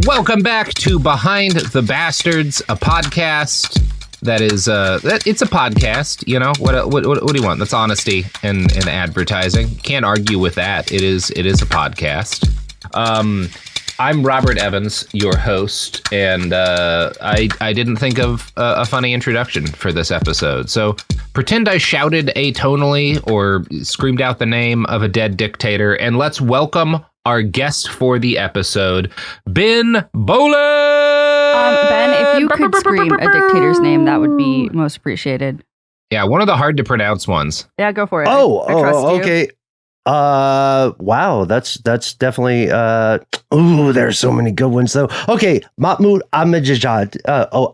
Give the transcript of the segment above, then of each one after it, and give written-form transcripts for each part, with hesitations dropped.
Welcome back to Behind the Bastards, a podcast that is it's a podcast. You know what do you want? That's honesty in advertising. Can't argue with that. It is a podcast. I'm Robert Evans, your host, and I didn't think of a funny introduction for this episode. So pretend I shouted atonally or screamed out the name of a dead dictator, and let's welcome our guest for the episode, Ben Bowlin! Ben, if you could scream a dictator's name, that would be most appreciated. Yeah, one of the hard to pronounce ones. Yeah, go for it. I trust you. Okay. Wow, that's definitely, there's so many good ones though. Okay, Mahmoud Ahmadinejad.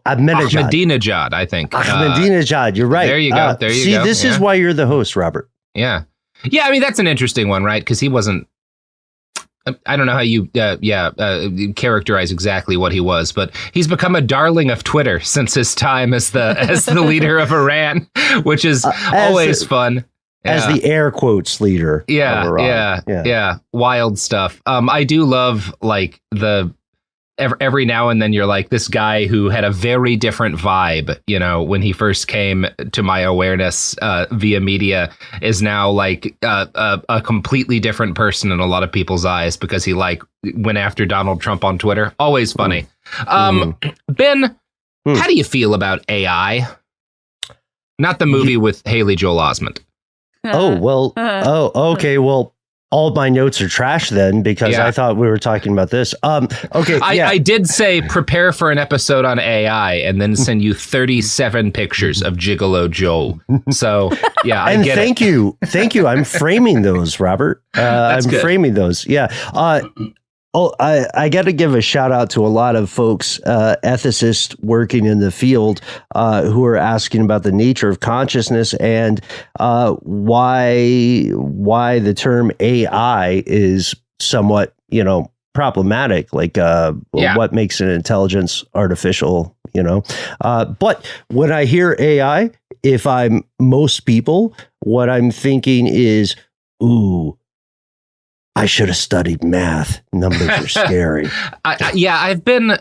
Ahmadinejad, I think. Ahmadinejad, you're right. There you go, See, this is why you're the host, Robert. Yeah. Yeah, I mean, that's an interesting one, right? Because he wasn't, I don't know how you characterize exactly what he was, but he's become a darling of Twitter since his time as the leader of Iran, which is always fun. As the air quotes leader. Yeah. Wild stuff. I do love like every now and then you're like, this guy who had a very different vibe, you know, when he first came to my awareness via media is now like a completely different person in a lot of people's eyes because he like went after Donald Trump on Twitter. Always funny. Ben, how do you feel about AI? Not the movie with Haley Joel Osment. Okay. Well, all my notes are trash then because I thought we were talking about this. Okay. I did say prepare for an episode on AI and then send you 37 pictures of Gigolo Joe. So yeah, and thank you. I'm framing those, Robert. I'm good. Framing those. Yeah. I got to give a shout out to a lot of folks, ethicists working in the field, who are asking about the nature of consciousness and why the term AI is somewhat, problematic. Like what makes an intelligence artificial, But when I hear AI, if I'm most people, what I'm thinking is, ooh, I should have studied math. Numbers are scary. I've been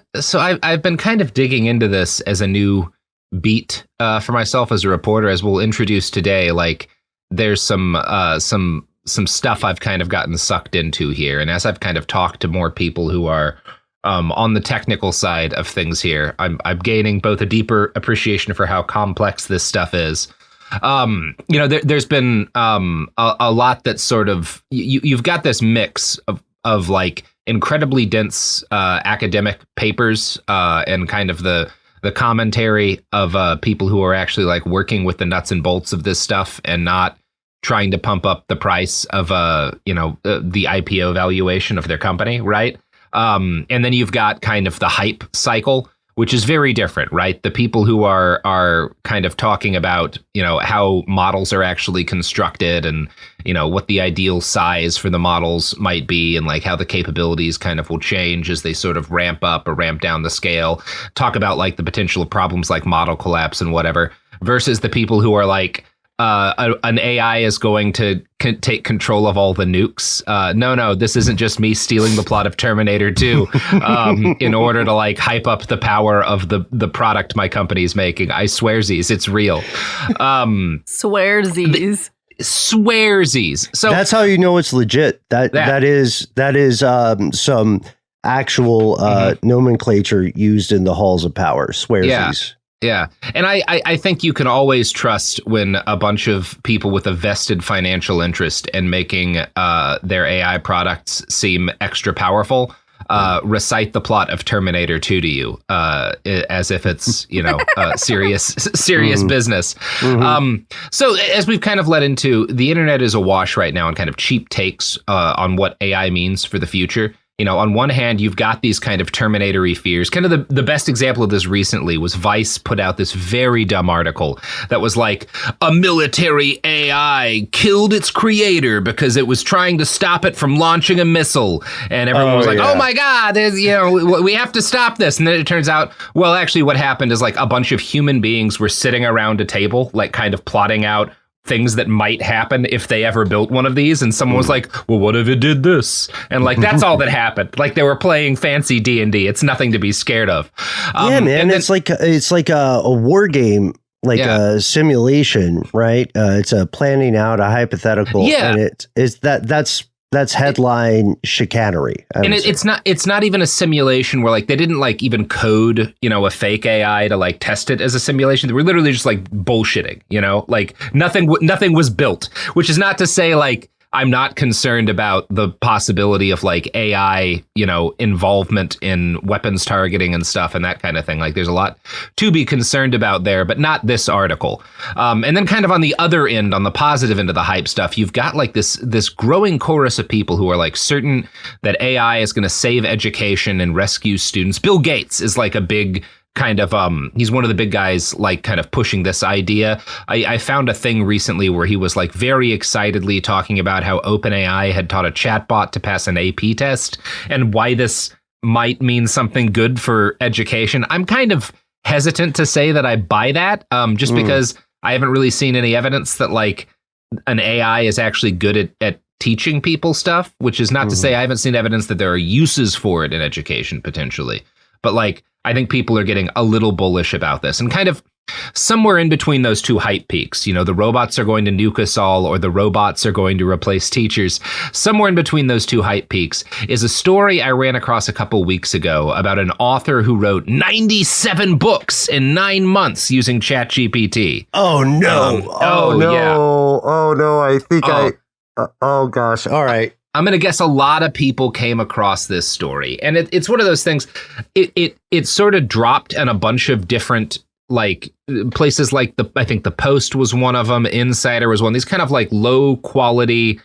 kind of digging into this as a new beat for myself as a reporter, as we'll introduce today. Like there's some stuff I've kind of gotten sucked into here. And as I've kind of talked to more people who are on the technical side of things here, I'm gaining both a deeper appreciation for how complex this stuff is. There's been a lot that sort of you've got this mix of like incredibly dense academic papers and kind of the commentary of people who are actually like working with the nuts and bolts of this stuff and not trying to pump up the price of the IPO valuation of their company, right? And then you've got kind of the hype cycle, which is very different, right? The people who are kind of talking about, how models are actually constructed and, what the ideal size for the models might be and like how the capabilities kind of will change as they sort of ramp up or ramp down the scale, talk about like the potential problems like model collapse and whatever, versus the people who are like, an AI is going to take control of all the nukes. No, this isn't just me stealing the plot of Terminator 2 in order to like hype up the power of the product my company's making. I swearsies, it's real. Swearsies. Swearsies. So that's how you know it's legit. That is some actual nomenclature used in the halls of power. Swearsies. Yeah. And I think you can always trust when a bunch of people with a vested financial interest in making their AI products seem extra powerful recite the plot of Terminator 2 to you as if it's, serious business. Mm-hmm. So as we've kind of led into, the internet is awash right now on kind of cheap takes on what AI means for the future. On one hand, you've got these kind of Terminator-y fears. Kind of the best example of this recently was Vice put out this very dumb article that was like, a military AI killed its creator because it was trying to stop it from launching a missile. And everyone was like, oh my God, we have to stop this. And then it turns out, well, actually what happened is like a bunch of human beings were sitting around a table, like kind of plotting out things that might happen if they ever built one of these, and someone was like, well, what if it did this? And like, that's all that happened. Like, they were playing fancy D&D. It's nothing to be scared of. Yeah, man, it's like a war game, like a simulation, right? It's a planning out a hypothetical, and that's headline chicanery. And it's not even a simulation where like they didn't like even code, a fake AI to like test it as a simulation. They were literally just like bullshitting, like nothing was built, which is not to say like I'm not concerned about the possibility of like AI, involvement in weapons targeting and stuff and that kind of thing. Like there's a lot to be concerned about there, but not this article. And then kind of on the other end, on the positive end of the hype stuff, you've got like this growing chorus of people who are like certain that AI is going to save education and rescue students. Bill Gates is like a big kind of he's one of the big guys like kind of pushing this idea. I found a thing recently where he was like very excitedly talking about how OpenAI had taught a chatbot to pass an AP test and why this might mean something good for education. I'm kind of hesitant to say that I buy that just because I haven't really seen any evidence that like an AI is actually good at teaching people stuff, which is not to say I haven't seen evidence that there are uses for it in education potentially. But like, I think people are getting a little bullish about this, and kind of somewhere in between those two hype peaks, the robots are going to nuke us all or the robots are going to replace teachers. Somewhere in between those two hype peaks is a story I ran across a couple weeks ago about an author who wrote 97 books in 9 months using ChatGPT. Oh no. Yeah. Oh no. I think oh gosh. All right. I'm going to guess a lot of people came across this story, and it's one of those things. It sort of dropped in a bunch of different like places, like I think the Post was one of them. Insider was one. These kind of like low quality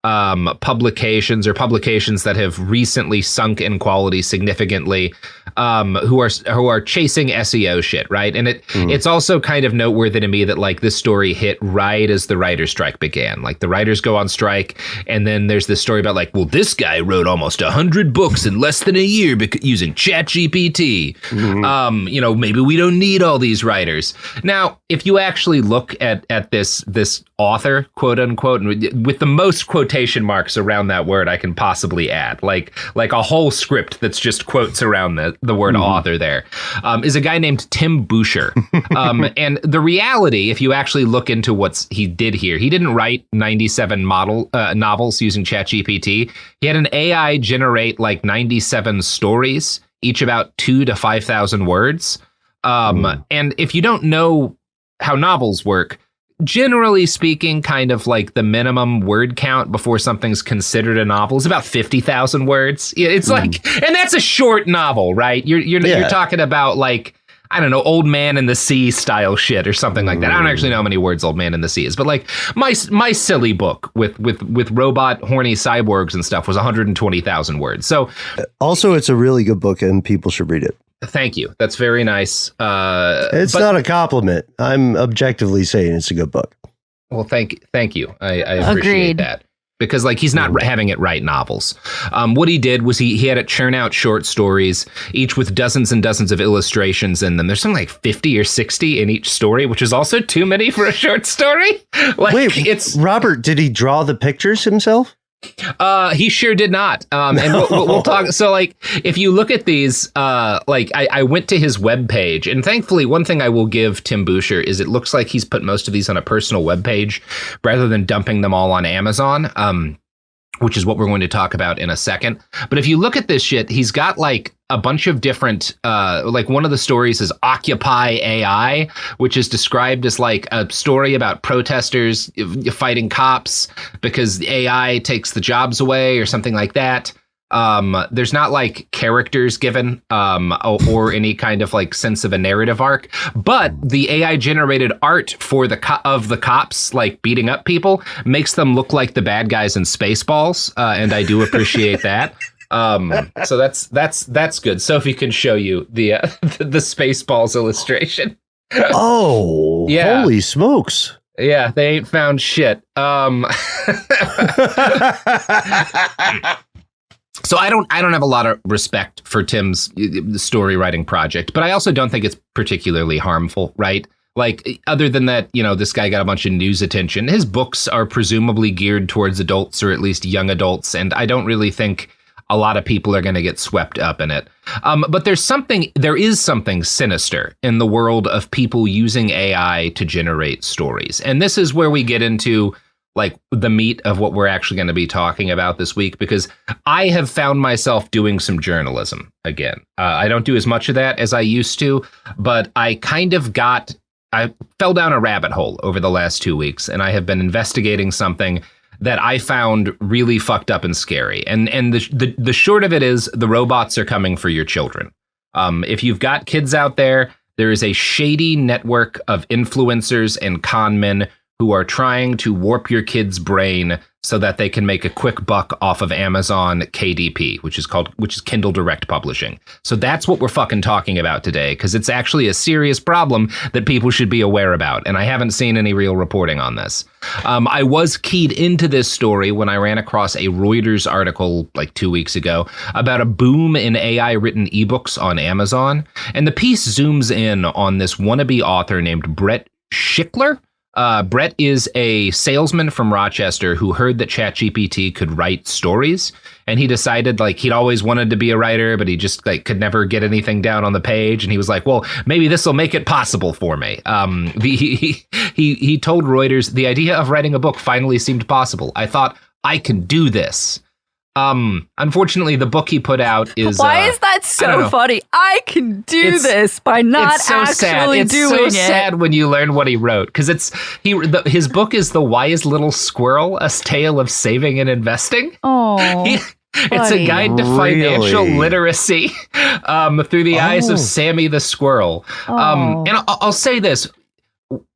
publications or publications that have recently sunk in quality significantly, who are chasing SEO shit, right? And it's also kind of noteworthy to me that like this story hit right as the writer's strike began. Like the writers go on strike, and then there's this story about like, well, this guy wrote almost 100 books in less than a year using ChatGPT. Maybe we don't need all these writers. Now, if you actually look at this author, quote unquote, and with the most quotation marks around that word I can possibly add, like a whole script that's just quotes around the word author there, is a guy named Tim Boucher. And the reality, if you actually look into what he did here, he didn't write 97 novels using ChatGPT. He had an AI generate like 97 stories, each about 2,000 to 5,000 words. And if you don't know how novels work, generally speaking, kind of like the minimum word count before something's considered a novel is about 50,000 words. It's like, and that's a short novel, right? You're talking about like, I don't know, Old Man and the Sea style shit or something like that. I don't actually know how many words Old Man and the Sea is, but like my silly book with robot horny cyborgs and stuff was 120,000 words. So also, it's a really good book and people should read it. Thank you. That's very nice. It's not a compliment. I'm objectively saying it's a good book. Well, thank you. I appreciate that. Because like he's not having it write novels. What he did was he had it churn out short stories, each with dozens and dozens of illustrations in them. There's something like 50 or 60 in each story, which is also too many for a short story. Like, wait, Robert, did he draw the pictures himself? He sure did not. And we'll talk. So like, if you look at these, like I went to his webpage, and thankfully one thing I will give Tim Boucher is it looks like he's put most of these on a personal webpage rather than dumping them all on Amazon. Which is what we're going to talk about in a second. But if you look at this shit, he's got like a bunch of different, like one of the stories is Occupy AI, which is described as like a story about protesters fighting cops because AI takes the jobs away or something like that. There's not like characters given or any kind of like sense of a narrative arc, but the AI generated art for the cops like beating up people makes them look like the bad guys in Spaceballs, and I do appreciate that. So that's good. Sophie can show you the Spaceballs illustration. Oh, yeah. Holy smokes. Yeah, they ain't found shit. So I don't have a lot of respect for Tim's story writing project, but I also don't think it's particularly harmful, right? Like, other than that, this guy got a bunch of news attention. His books are presumably geared towards adults, or at least young adults, and I don't really think a lot of people are going to get swept up in it. But there is something sinister in the world of people using AI to generate stories. And this is where we get into like the meat of what we're actually going to be talking about this week, because I have found myself doing some journalism again. I don't do as much of that as I used to, but I fell down a rabbit hole over the last 2 weeks, and I have been investigating something that I found really fucked up and scary. And the short of it is, the robots are coming for your children. If you've got kids out there is a shady network of influencers and con men who are trying to warp your kid's brain so that they can make a quick buck off of Amazon KDP, which is Kindle Direct Publishing. So that's what we're fucking talking about today, because it's actually a serious problem that people should be aware about. And I haven't seen any real reporting on this. I was keyed into this story when I ran across a Reuters article like 2 weeks ago about a boom in AI written ebooks on Amazon. And the piece zooms in on this wannabe author named Brett Schickler. Brett is a salesman from Rochester who heard that ChatGPT could write stories, and he decided like he'd always wanted to be a writer, but he just like could never get anything down on the page. And he was like, well, maybe this will make it possible for me. He told Reuters, the idea of writing a book finally seemed possible. I thought, I can do this. Unfortunately, the book he put out is... Why is that so funny? I can do this by not actually doing it. It's so sad when you learn what he wrote, because his book is The Wise Little Squirrel, A Tale of Saving and Investing. Oh, it's a guide to financial literacy through the eyes of Sammy the Squirrel. And I'll say this.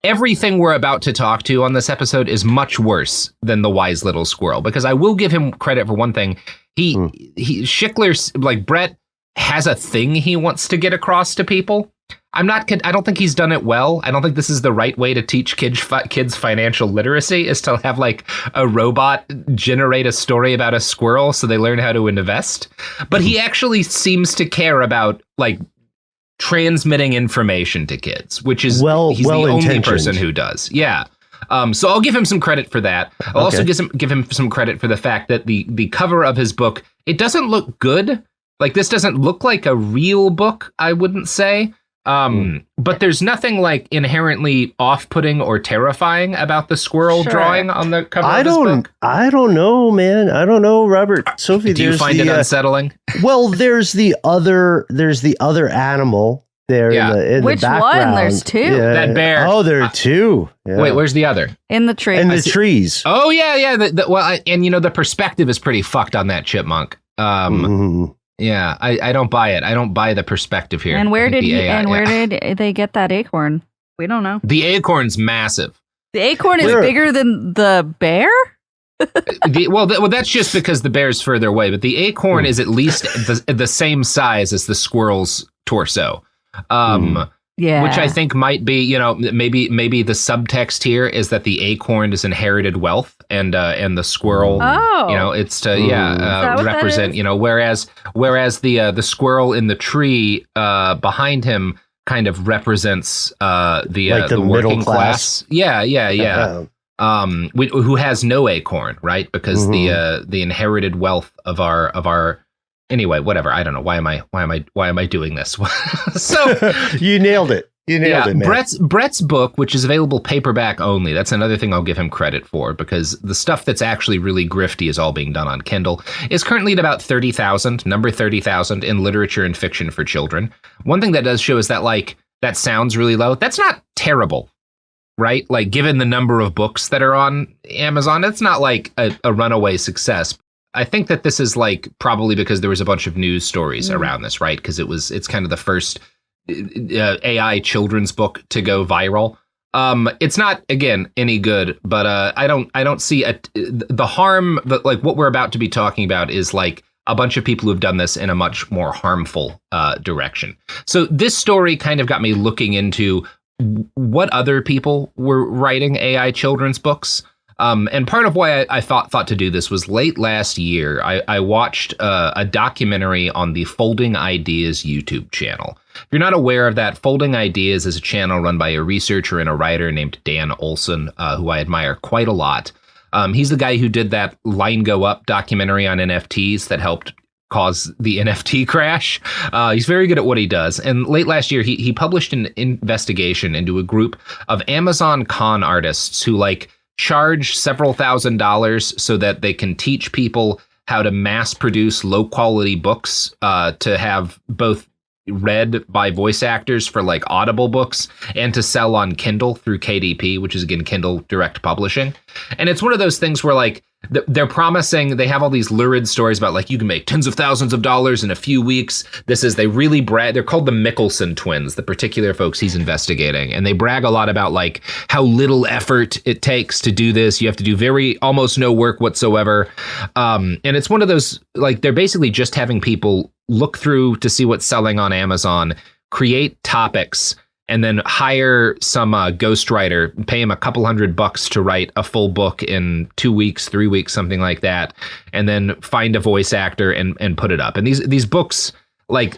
Everything we're about to talk to on this episode is much worse than The Wise Little Squirrel, because I will give him credit for one thing. Schickler's, like, Brett has a thing he wants to get across to people. I don't think he's done it well. I don't think this is the right way to teach kids financial literacy, is to have like a robot generate a story about a squirrel so they learn how to invest. But he actually seems to care about like transmitting information to kids, which is he's the only person who does. Yeah. So I'll give him some credit for that. I'll also give him some credit for the fact that the cover of his book, it doesn't look good. Like, this doesn't look like a real book, I wouldn't say. But there's nothing like inherently off-putting or terrifying about the squirrel drawing on the cover of his book. I don't know, man. I don't know, Robert. Sophie, do you find it unsettling? Well, there's the other animal there in Which the background. one? There's two. Yeah. That bear. Oh, there are two. Yeah. Wait, where's the other? In the tree. In the trees. Oh, yeah. The perspective is pretty fucked on that chipmunk. Yeah, I don't buy it. I don't buy the perspective here. And where did they get that acorn? We don't know. The acorn's massive. The acorn is bigger than the bear? Well, that's just because the bear's further away. But the acorn is at least the same size as the squirrel's torso. Yeah. Which I think might be, maybe the subtext here is that the acorn is inherited wealth, and the squirrel, it's to represent, whereas the squirrel in the tree behind him kind of represents the working class. Yeah. Who has no acorn, right? Because the inherited wealth of our anyway, whatever. I don't know. Why am I doing this? So you nailed it. You nailed it, man. Brett's book, which is available paperback only. That's another thing I'll give him credit for, because the stuff that's actually really grifty is all being done on Kindle. Is currently at about 30,000, number 30,000 in literature and fiction for children. One thing that does show is that like that sounds really low. That's not terrible, right? Like, given the number of books that are on Amazon, it's not like a runaway success. I think that this is like probably because there was a bunch of news stories around this, right? Because it's kind of the first AI children's book to go viral. It's not, again, any good, but I don't see the harm that like what we're about to be talking about is like a bunch of people who've done this in a much more harmful direction. So this story kind of got me looking into what other people were writing AI children's books. And part of why I thought to do this was late last year, I watched a documentary on the Folding Ideas YouTube channel. If you're not aware of that, Folding Ideas is a channel run by a researcher and a writer named Dan Olson, who I admire quite a lot. He's the guy who did that Line Go Up documentary on NFTs that helped cause the NFT crash. He's very good at what he does. And late last year, he published an investigation into a group of Amazon con artists who charge several $1,000s so that they can teach people how to mass produce low quality books to have both read by voice actors for Audible books and to sell on Kindle through KDP, which is again Kindle Direct Publishing. And it's one of those things where they're promising, they have all these lurid stories about you can make tens of thousands of dollars in a few weeks. They really brag. They're called the Mickelson twins, the particular folks he's investigating. And they brag a lot about how little effort it takes to do this. You have to do almost no work whatsoever. And it's one of those, they're basically just having people look through to see what's selling on Amazon, create topics, and then hire some ghostwriter, pay him a couple $100 to write a full book in 2 weeks, 3 weeks, something like that, and then find a voice actor and put it up. And these books,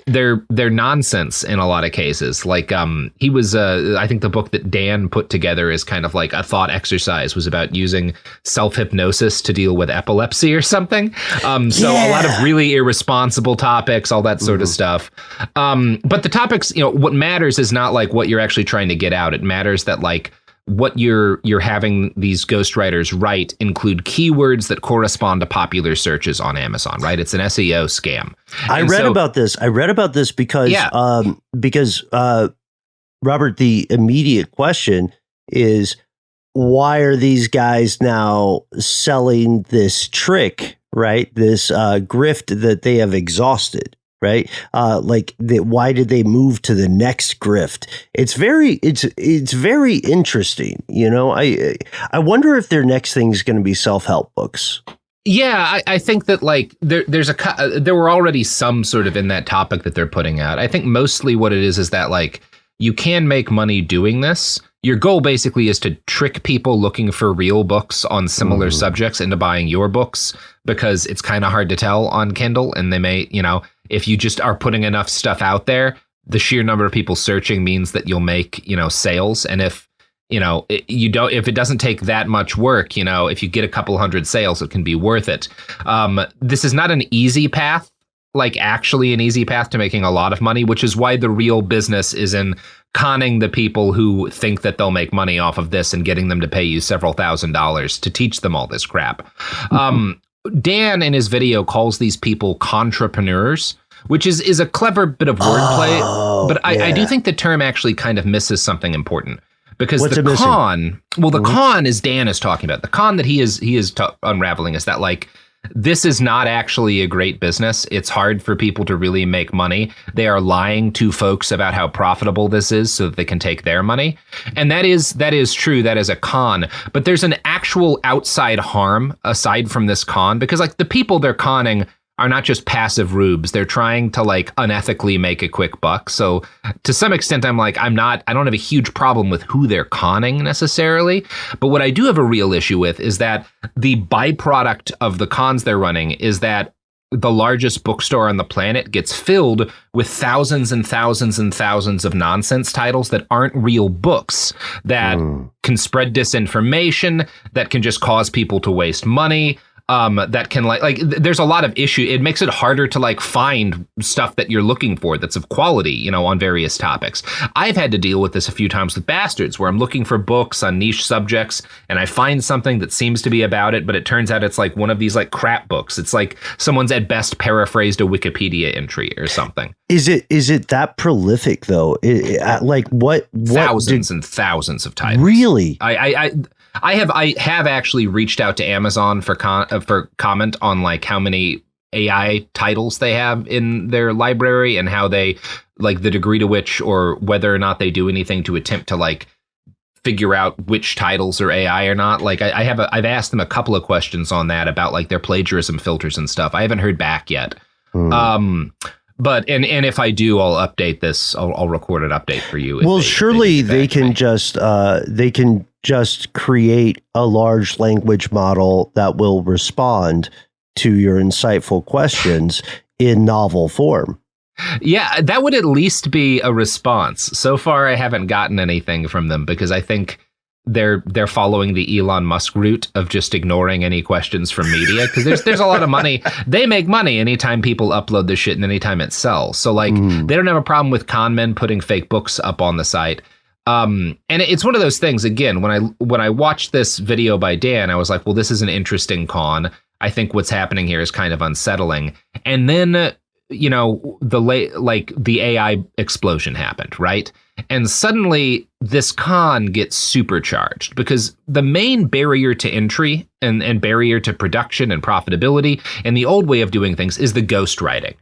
they're nonsense in a lot of cases. He was, I think the book that Dan put together is kind of a thought exercise, was about using self-hypnosis to deal with epilepsy or something. So a lot of really irresponsible topics, all that sort of stuff. But the topics, what matters is not what you're actually trying to get out. It matters that what you're having these ghostwriters write include keywords that correspond to popular searches on Amazon, right? It's an SEO scam. I read about this because Robert, the immediate question is, why are these guys now selling this trick, right? This grift that they have exhausted. Right? Why did they move to the next grift? It's very interesting. I wonder if their next thing is going to be self-help books. Yeah, I think that there were already some sort of in that topic that they're putting out. I think mostly what it is that you can make money doing this. Your goal basically is to trick people looking for real books on similar subjects into buying your books, because it's kind of hard to tell on Kindle, and they may, if you just are putting enough stuff out there, the sheer number of people searching means that you'll make, sales. And if, if it doesn't take that much work, if you get a couple hundred sales, it can be worth it. This is not an easy path, actually an easy path to making a lot of money, which is why the real business is in conning the people who think that they'll make money off of this and getting them to pay you several $1,000s to teach them all this crap. Dan in his video calls these people contrapreneurs, which is a clever bit of wordplay, but I do think the term actually kind of misses something important, because the con is Dan is talking about. The con that he is unraveling is that this is not actually a great business. It's hard for people to really make money. They are lying to folks about how profitable this is so that they can take their money. And that is true. That is a con. But there's an actual outside harm aside from this con, because the people they're conning are not just passive rubes. They're trying to unethically make a quick buck. So to some extent, I don't have a huge problem with who they're conning necessarily. But what I do have a real issue with is that the byproduct of the cons they're running is that the largest bookstore on the planet gets filled with thousands and thousands and thousands of nonsense titles that aren't real books, that can spread disinformation, that can just cause people to waste money. That can there's a lot of issue. It makes it harder to find stuff that you're looking for that's of quality, on various topics. I've had to deal with this a few times with Bastards, where I'm looking for books on niche subjects and I find something that seems to be about it, but it turns out it's one of these crap books. It's someone's at best paraphrased a Wikipedia entry or something. Is it that prolific though? What thousands and thousands of titles? Really? I have actually reached out to Amazon for comment on how many AI titles they have in their library and how they the degree to which or whether or not they do anything to attempt to figure out which titles are AI or not. I've asked them a couple of questions on that about their plagiarism filters and stuff. I haven't heard back yet. But if I do, I'll update this. I'll record an update for you. Well, surely they can just they can just create a large language model that will respond to your insightful questions in novel form. Yeah, that would at least be a response. So far, I haven't gotten anything from them because I think they're following the Elon Musk route of just ignoring any questions from media, because there's a lot of money. They make money anytime people upload this shit and anytime it sells. So like they don't have a problem with con men putting fake books up on the site. And it's one of those things, again, when I watched this video by Dan, I was like, well, this is an interesting con. I think what's happening here is kind of unsettling. And then the AI explosion happened, right? And suddenly this con gets supercharged because the main barrier to entry and barrier to production and profitability and the old way of doing things is the ghostwriting.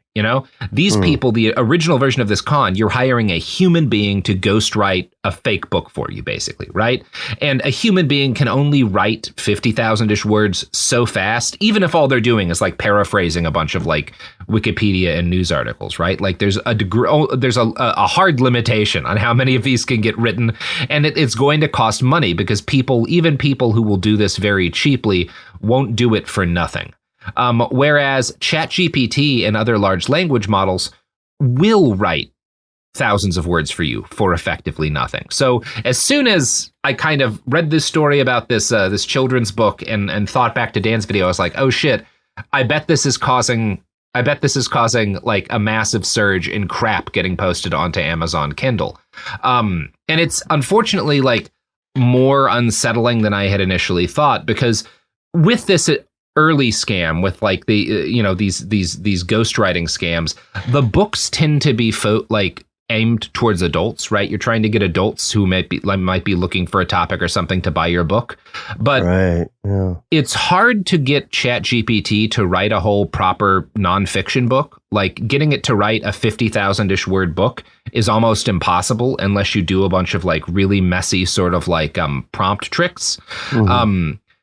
These people, the original version of this con, you're hiring a human being to ghostwrite a fake book for you, basically, right? And a human being can only write 50,000-ish words so fast, even if all they're doing is like paraphrasing a bunch of like Wikipedia and news articles, right? Like there's a hard limitation on how many of these can get written, and it's going to cost money because even people who will do this very cheaply won't do it for nothing. Whereas ChatGPT and other large language models will write thousands of words for you for effectively nothing. So as soon as I kind of read this story about this children's book and thought back to Dan's video, I was like, oh shit, I bet this is causing like a massive surge in crap getting posted onto Amazon Kindle. And it's unfortunately like more unsettling than I had initially thought, because with this early scam, with like the these ghostwriting scams, the books tend to be aimed towards adults, right? You're trying to get adults who might be looking for a topic or something to buy your book. But right, yeah. It's hard to get ChatGPT to write a whole proper nonfiction book. Like getting it to write a 50,000-ish word book is almost impossible unless you do a bunch of like really messy sort of like prompt tricks.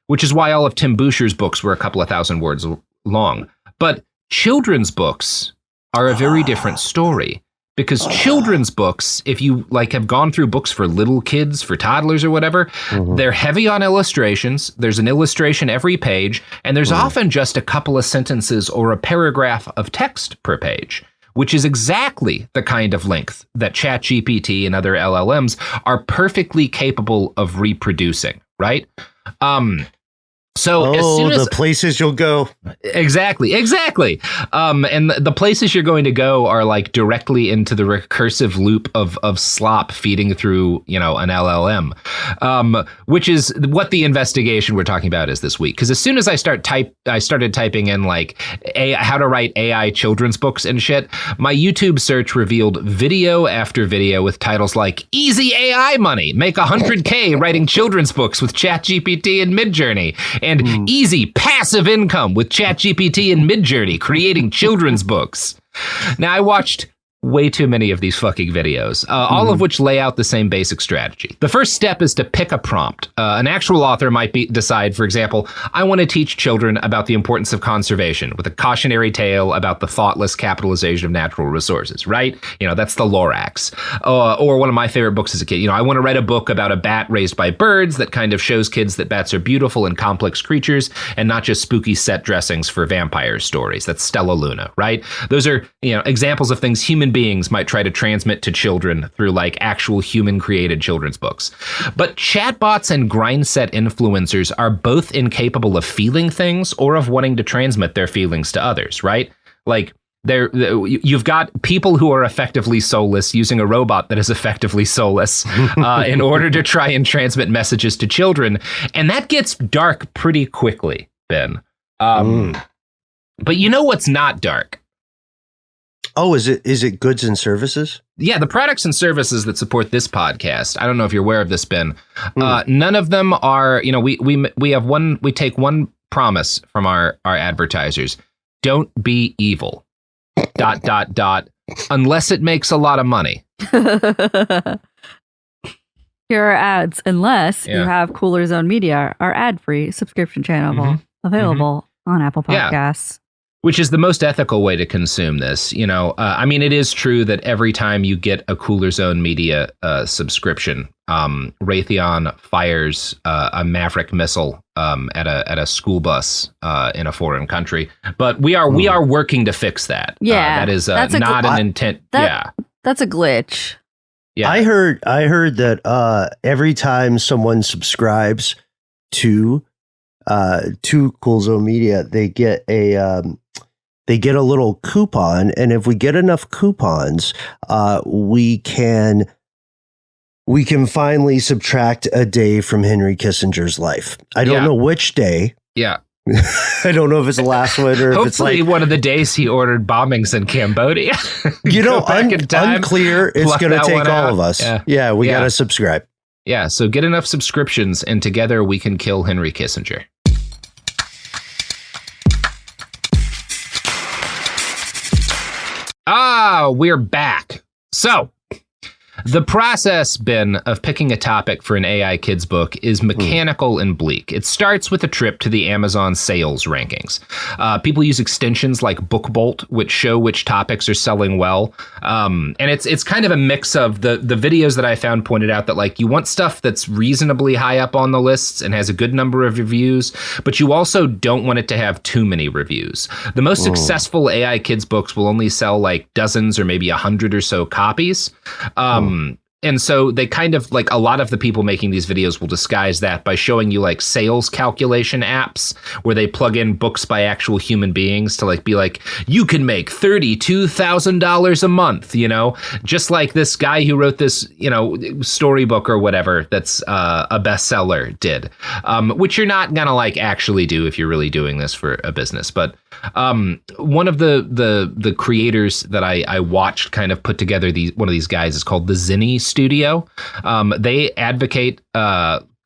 Which is why all of Tim Boucher's books were a couple of thousand words long. But children's books are a very different story, because children's books, if you like have gone through books for little kids, for toddlers or whatever, they're heavy on illustrations. There's an illustration every page, and there's often just a couple of sentences or a paragraph of text per page, which is exactly the kind of length that ChatGPT and other LLMs are perfectly capable of reproducing, right? So as soon as the places you'll go. Exactly. And the places you're going to go are like directly into the recursive loop of slop feeding through, an LLM, which is what the investigation we're talking about is this week. Because as soon as I started typing in like how to write AI children's books and shit, my YouTube search revealed video after video with titles like "Easy AI Money, make $100K writing children's books with ChatGPT and Midjourney," and "Easy passive income with ChatGPT and Midjourney creating children's books." Now, I watched way too many of these fucking videos, all of which lay out the same basic strategy. The first step is to pick a prompt. An actual author might decide, for example, I want to teach children about the importance of conservation with a cautionary tale about the thoughtless capitalization of natural resources, right? That's the Lorax. Or one of my favorite books as a kid, I want to write a book about a bat raised by birds that kind of shows kids that bats are beautiful and complex creatures and not just spooky set dressings for vampire stories. That's Stella Luna, right? Those are, examples of things human beings might try to transmit to children through like actual human created children's books. But chatbots and grindset influencers are both incapable of feeling things or of wanting to transmit their feelings to others, right? Like you've got people who are effectively soulless using a robot that is effectively soulless in order to try and transmit messages to children. And that gets dark pretty quickly, Ben. But you know what's not dark? Oh, is it goods and services? Yeah, the products and services that support this podcast. I don't know if you're aware of this, Ben. None of them are, we take one promise from our advertisers. Don't be evil. ... unless it makes a lot of money. Here are ads, unless you have Cooler Zone Media, our ad-free subscription channel available on Apple Podcasts. Which is the most ethical way to consume this. I mean, it is true that every time you get a Cooler Zone Media subscription, Raytheon fires a Maverick missile at a school bus in a foreign country. But we are working to fix that. Yeah, that is not an intent. That's a glitch. Yeah, I heard that every time someone subscribes to Cool Zone Media, they get a little coupon, and if we get enough coupons, we can finally subtract a day from Henry Kissinger's life. I don't know which day. Yeah. I don't know if it's the last one or if it's like one of the days he ordered bombings in Cambodia. Unclear. It's going to take all of us. Yeah, we got to subscribe. Yeah, so get enough subscriptions, and together we can kill Henry Kissinger. We're back. So, the process, Ben, of picking a topic for an AI kids book is mechanical and bleak. It starts with a trip to the Amazon sales rankings. People use extensions like BookBolt, which show which topics are selling well. And it's kind of a mix of the videos that I found pointed out that, like, you want stuff that's reasonably high up on the lists and has a good number of reviews, but you also don't want it to have too many reviews. The most successful AI kids books will only sell like dozens or maybe 100 or so copies. And so they kind of, like, a lot of the people making these videos will disguise that by showing you like sales calculation apps where they plug in books by actual human beings to like be like, you can make $32,000 a month, just like this guy who wrote this, storybook or whatever that's a bestseller did, which you're not gonna like actually do if you're really doing this for a business. But one of the creators that I watched kind of put together one of these guys is called the Zinni Studio. They advocate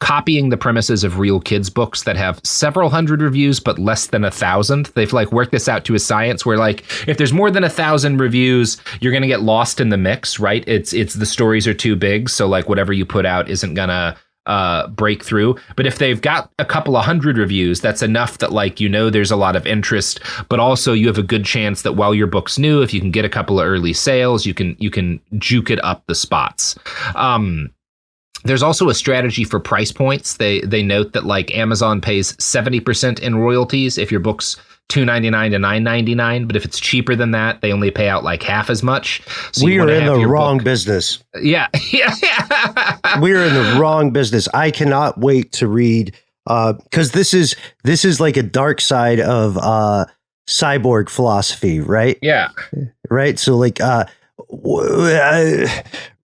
copying the premises of real kids books that have several hundred reviews but less than 1,000. They've like worked this out to a science where, like, if there's more than 1,000 reviews, you're gonna get lost in the mix, right? It's the stories are too big, so like whatever you put out isn't gonna break through. But if they've got a couple of hundred reviews, that's enough that, like, there's a lot of interest, but also you have a good chance that while your book's new, if you can get a couple of early sales, you can juke it up the spots. There's also a strategy for price points. They note that, like, Amazon pays 70% in royalties if your book's $2.99 to $9.99, but if it's cheaper than that, they only pay out like half as much. So we are in the wrong business. Yeah. We are in the wrong business. I cannot wait to read, because this is like a dark side of cyborg philosophy, right? Yeah. Right. So like,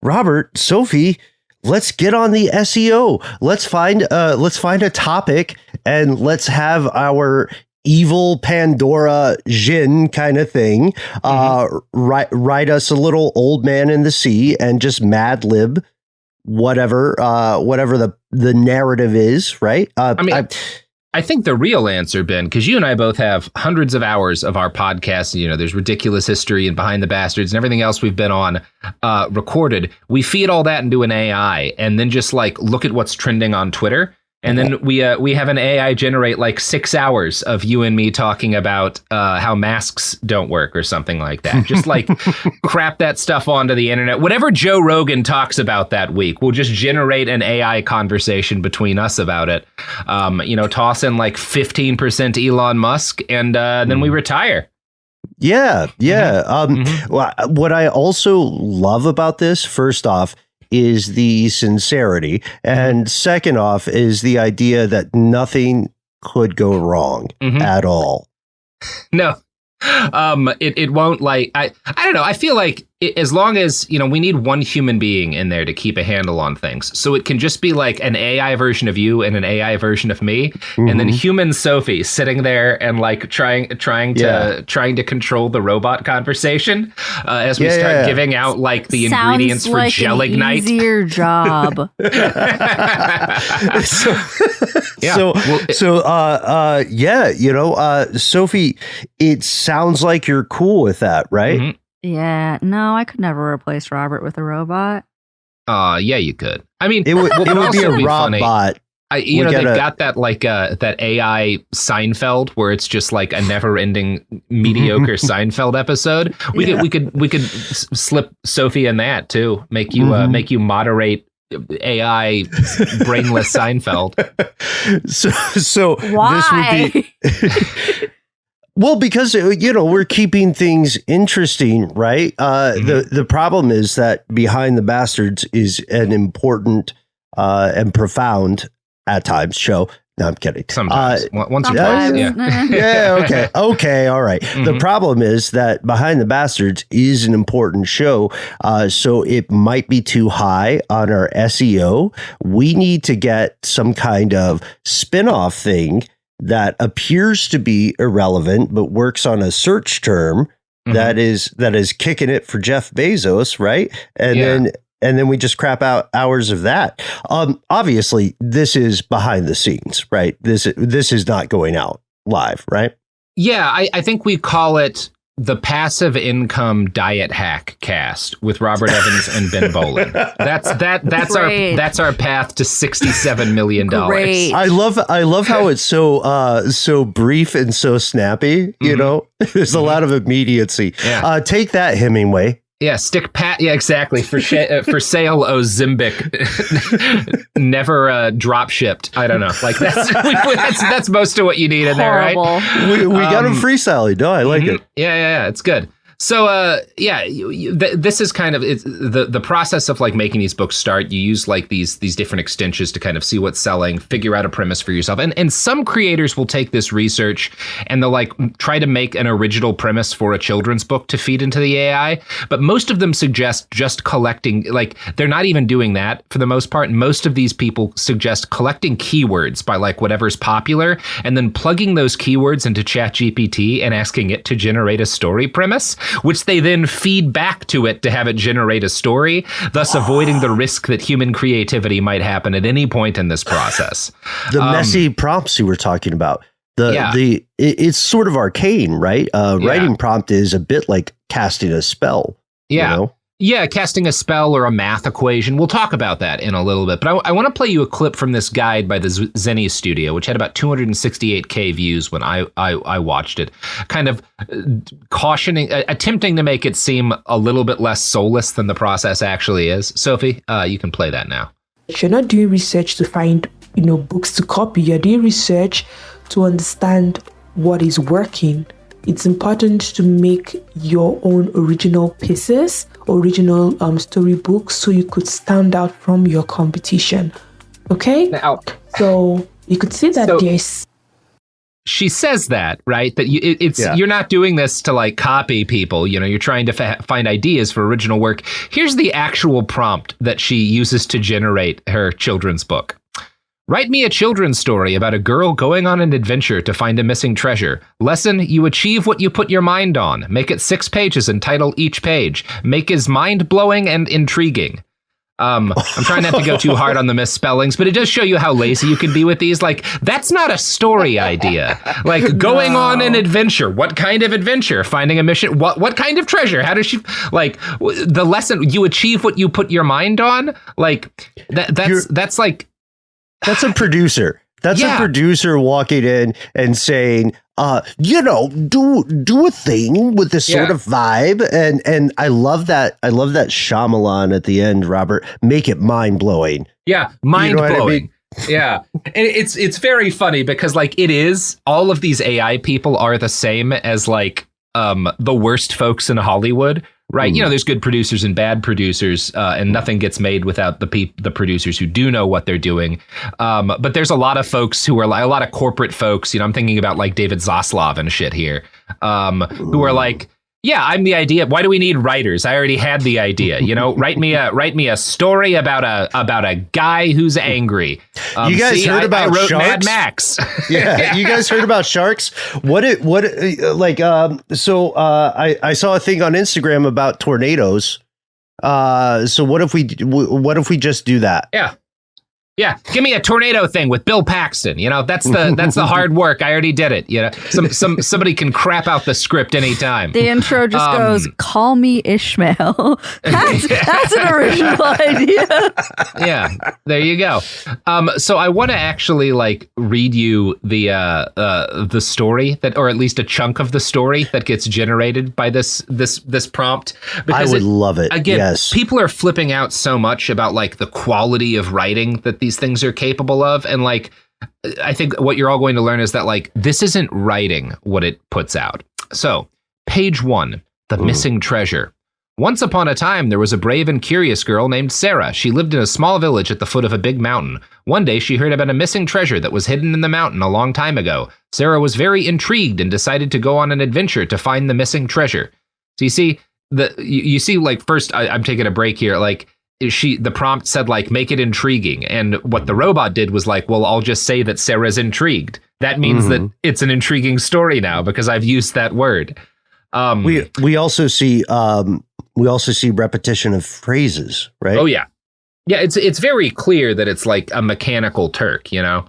Robert, Sophie, let's get on the SEO. Let's find a topic and let's have our evil Pandora Jinn kind of thing. Write us a little Old Man in the Sea and just Mad Lib whatever the narrative is, right? I think the real answer, Ben, because you and I both have hundreds of hours of our podcast, there's Ridiculous History and Behind the Bastards and everything else we've been on recorded. We feed all that into an AI and then just like look at what's trending on Twitter. And then we have an AI generate like 6 hours of you and me talking about how masks don't work or something like that. Just like crap that stuff onto the internet. Whatever Joe Rogan talks about that week, we'll just generate an AI conversation between us about it. Toss in like 15% Elon Musk and then we retire. Yeah. What I also love about this, first off, is the sincerity, and second off is the idea that nothing could go wrong at all. No. It won't, like, I don't know. I feel like as long as, we need one human being in there to keep a handle on things. So it can just be like an AI version of you and an AI version of me. And then human Sophie sitting there and like trying to control the robot conversation as we start giving out like the ingredients for like Gelignite. Easier job. Sophie, it sounds like you're cool with that, right? Yeah, no, I could never replace Robert with a robot. Yeah, you could. I mean, it would be a robot. they've got that that AI Seinfeld where it's just like a never-ending mediocre Seinfeld episode. We could slip Sophie in that too. Make you moderate AI brainless Seinfeld. So why? This would be well, because we're keeping things interesting, right? The problem is that Behind the Bastards is an important and profound at times show. No, I'm kidding. Sometimes. Once or twice. Yeah. Yeah. Okay. All right. The problem is that Behind the Bastards is an important show. So it might be too high on our SEO. We need to get some kind of spin-off thing that appears to be irrelevant, but works on a search term that is kicking it for Jeff Bezos. Right. And then we just crap out hours of that. Obviously, this is behind the scenes, right? This is not going out live, right? Yeah, I think we call it the Passive Income Diet Hack Cast with Robert Evans and Ben Bowlin. That's our path to $67 million. Great. I love how it's so brief and so snappy. There's a lot of immediacy. Yeah. Take that, Hemingway. Yeah, yeah, exactly. For sale, Ozempic, never drop shipped. I don't know. Like that's most of what you need in there, right? We got him freestyling. No, I like it. Yeah, it's good. So, this is kind of the process of like making these books start. You use like these different extensions to kind of see what's selling, figure out a premise for yourself. And some creators will take this research and they'll like try to make an original premise for a children's book to feed into the AI. But most of them suggest just collecting, like they're not even doing that for the most part. Most of these people suggest collecting keywords by like whatever's popular and then plugging those keywords into ChatGPT and asking it to generate a story premise, which they then feed back to it to have it generate a story, thus avoiding the risk that human creativity might happen at any point in this process. The messy prompts you were talking about. It's sort of arcane, right? Writing prompt is a bit like casting a spell. Yeah. Yeah, casting a spell or a math equation. We'll talk about that in a little bit. But I want to play you a clip from this guide by the Zenny Studio, which had about 268K views when I watched it. Kind of attempting to make it seem a little bit less soulless than the process actually is. Sophie, you can play that now. You're not doing research to find, books to copy. You're doing research to understand what is working. It's important to make your own original pieces, original storybooks, so you could stand out from your competition. Okay? Now, so you could see that there's... She says that, right? That you're not doing this to like copy people. You're trying to find ideas for original work. Here's the actual prompt that she uses to generate her children's book. Write me a children's story about a girl going on an adventure to find a missing treasure. Lesson, you achieve what you put your mind on. Make it 6 pages and title each page. Make it mind-blowing and intriguing. I'm trying not to go too hard on the misspellings, but it does show you how lazy you can be with these. Like, that's not a story idea. Like, going on an adventure. What kind of adventure? Finding a mission. What kind of treasure? How does she... Like, the lesson, you achieve what you put your mind on? Like, that's like... That's a producer. That's a producer walking in and saying, do a thing with this sort of vibe. And I love that. I love that Shyamalan at the end, Robert. Make it mind blowing. Yeah. Mind blowing. I mean? Yeah. And it's very funny because like it is, all of these AI people are the same as like the worst folks in Hollywood. Right. There's good producers and bad producers, and nothing gets made without the producers who do know what they're doing. But there's a lot of folks who are like a lot of corporate folks. I'm thinking about like David Zaslav and shit here, who are like, yeah, I'm the idea. Why do we need writers? I already had the idea. Write me a story about a guy who's angry. You guys heard about I wrote sharks? Mad Max. Yeah, you guys heard about sharks? I saw a thing on Instagram about tornadoes. So what if we just do that? Yeah. Yeah, give me a tornado thing with Bill Paxton. You know, that's the hard work. I already did it. You know, somebody can crap out the script anytime. The intro just goes, "Call me Ishmael." That's an original idea. Yeah, there you go. So I want to actually like read you the story that, or at least a chunk of the story that gets generated by this prompt. Because I would love it. Again, yes. People are flipping out so much about like the quality of writing that these things are capable of, and like I think what you're all going to learn is that like this isn't writing what it puts out. So, page 1, the missing treasure. Once upon a time, there was a brave and curious girl named Sarah. She lived in a small village at the foot of a big mountain. One day, she heard about a missing treasure that was hidden in the mountain a long time ago. Sarah was very intrigued and decided to go on an adventure to find the missing treasure. So you see, you see, like, first, I'm taking a break here, like, the prompt said like make it intriguing, and what the robot did was like, well, I'll just say that Sarah's intrigued. That means that it's an intriguing story now because I've used that word. We also see repetition of phrases, right? Oh yeah, it's very clear that it's like a mechanical Turk, you know.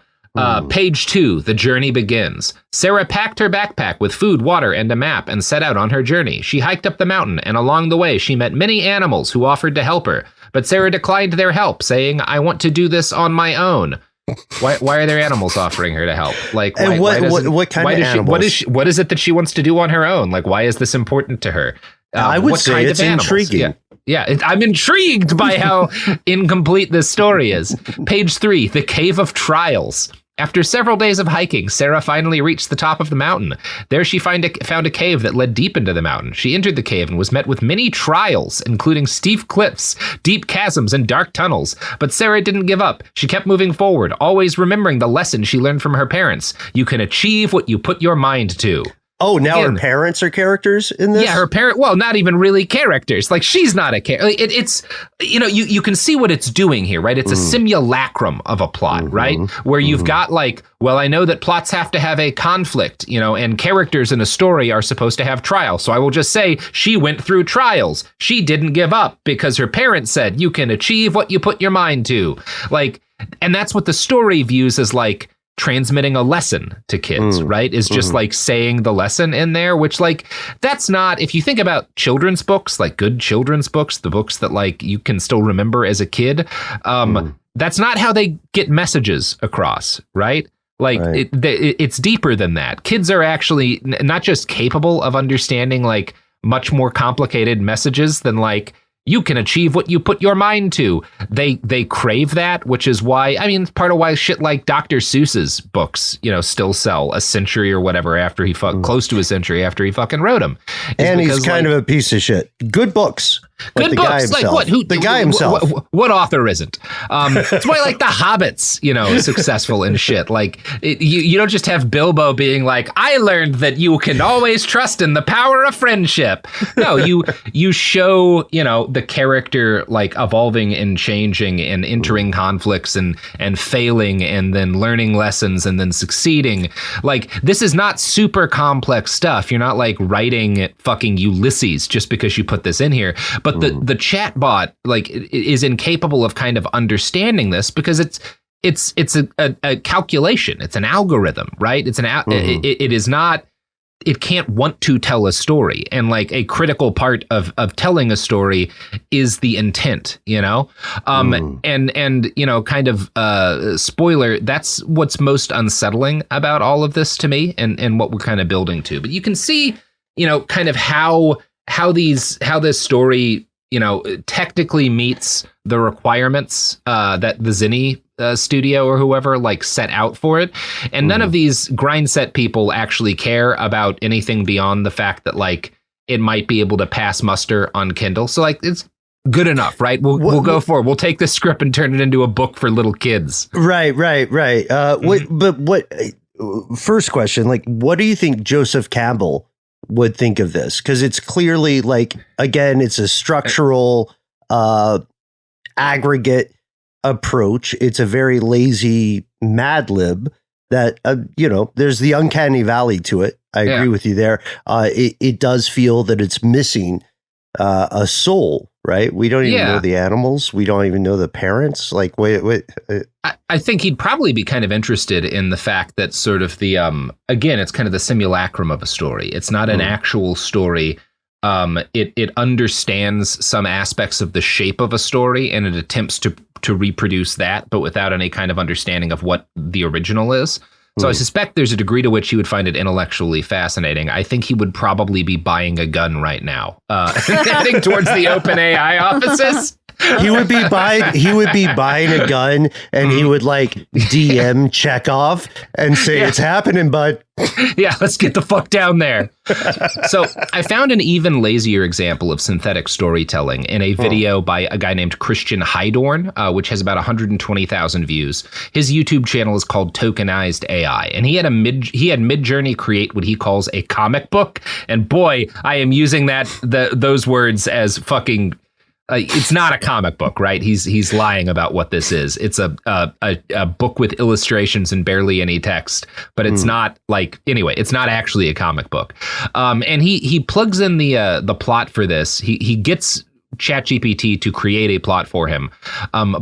Page 2, the journey begins. Sarah packed her backpack with food, water, and a map and set out on her journey. She hiked up the mountain, and along the way, she met many animals who offered to help her. But Sarah declined their help, saying, "I want to do this on my own." Why are there animals offering her to help? Like, what kind of animals? What is it that she wants to do on her own? Like, why is this important to her? I would say it's intriguing. Yeah, I'm intrigued by how incomplete this story is. Page 3, the Cave of Trials. After several days of hiking, Sarah finally reached the top of the mountain. There she found a cave that led deep into the mountain. She entered the cave and was met with many trials, including steep cliffs, deep chasms, and dark tunnels. But Sarah didn't give up. She kept moving forward, always remembering the lesson she learned from her parents. You can achieve what you put your mind to. Oh, now her parents are characters in this? Yeah, her parent. Well, not even really characters. Like, she's not a character. It's, you know, you can see what it's doing here, right? It's a simulacrum of a plot, right? Where you've got like, well, I know that plots have to have a conflict, you know, and characters in a story are supposed to have trials. So I will just say she went through trials. She didn't give up because her parents said you can achieve what you put your mind to. Like, and that's what the story views as like transmitting a lesson to kids, right? Is just like saying the lesson in there, which like, that's not, if you think about children's books, like good children's books, the books that like you can still remember as a kid, that's not how they get messages across, right? Like it's deeper than that. Kids are actually not just capable of understanding like much more complicated messages than like, you can achieve what you put your mind to. They crave that, which is why, I mean, part of why shit like Dr. Seuss's books, you know, still sell a century or whatever after he close to a century after he fucking wrote them. And he's kind of a piece of shit. Good books. Good books. Like what? The guy himself. What author isn't? It's why like the Hobbits, you know, successful and shit. Like you don't just have Bilbo being like, I learned that you can always trust in the power of friendship. No, you show, you know, the character like evolving and changing and entering conflicts and failing and then learning lessons and then succeeding. Like, this is not super complex stuff. You're not like writing fucking Ulysses just because you put this in here. But the chat bot like is incapable of kind of understanding this because it's a calculation. It's an algorithm, right? It's it is not. It can't want to tell a story, and like a critical part of telling a story is the intent, you know. And you know, kind of spoiler. That's what's most unsettling about all of this to me, and what we're kind of building to. But you can see, you know, kind of how this story, you know, technically meets the requirements that the Zinni studio or whoever like set out for it. And none of these grind set people actually care about anything beyond the fact that like it might be able to pass muster on Kindle. So like it's good enough, right? We'll go for it. We'll take this script and turn it into a book for little kids. Right. First question, like, what do you think Joseph Campbell would think of this? Because it's clearly like, again, it's a structural aggregate approach. It's a very lazy Mad Lib that, you know, there's the uncanny valley to it. I agree with you there. It does feel that it's missing a soul right? We don't even know the animals. We don't even know the parents. Like, wait. I think he'd probably be kind of interested in the fact that sort of the, again, it's kind of the simulacrum of a story. It's not an actual story. It understands some aspects of the shape of a story, and it attempts to reproduce that, but without any kind of understanding of what the original is. So I suspect there's a degree to which he would find it intellectually fascinating. I think he would probably be buying a gun right now, heading towards the OpenAI offices. He would be buying a gun, and he would like DM Chekhov and say, "It's happening, bud." Yeah, let's get the fuck down there. So I found an even lazier example of synthetic storytelling in a video by a guy named Christian Heidorn, which has about 120,000 views. His YouTube channel is called Tokenized AI, and he had Midjourney create what he calls a comic book. And boy, I am using those words as fucking. It's not a comic book, right? He's lying about what this is. It's a book with illustrations and barely any text, but it's not it's not actually a comic book. And he plugs in the plot for this. He gets ChatGPT to create a plot for him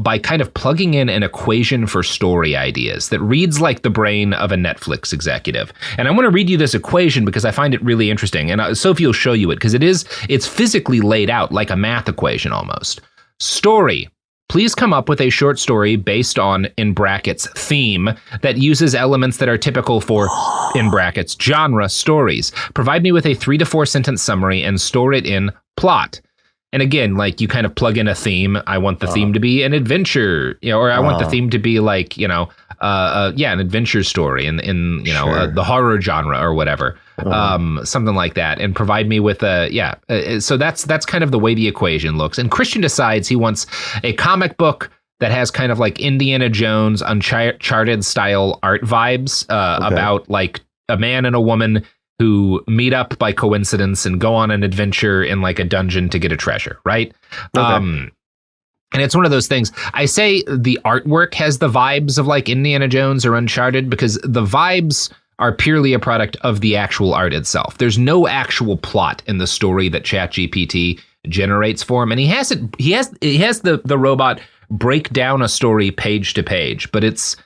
by kind of plugging in an equation for story ideas that reads like the brain of a Netflix executive. And I want to read you this equation because I find it really interesting. And Sophie will show you it because it's physically laid out like a math equation almost. Story. Please come up with a short story based on, in brackets, theme that uses elements that are typical for, in brackets, genre stories. Provide me with a 3 to 4 sentence summary and store it in plot. And again, like you kind of plug in a theme. I want the theme to be an adventure, or I want the theme to be like, an adventure story in the horror genre or whatever, something like that. And provide me with so that's kind of the way the equation looks. And Christian decides he wants a comic book that has kind of like Indiana Jones, Uncharted style art vibes about like a man and a woman who meet up by coincidence and go on an adventure in like a dungeon to get a treasure, right? Okay. And it's one of those things. I say the artwork has the vibes of like Indiana Jones or Uncharted because the vibes are purely a product of the actual art itself. There's no actual plot in the story that ChatGPT generates for him, and he has the robot break down a story page to page, but it's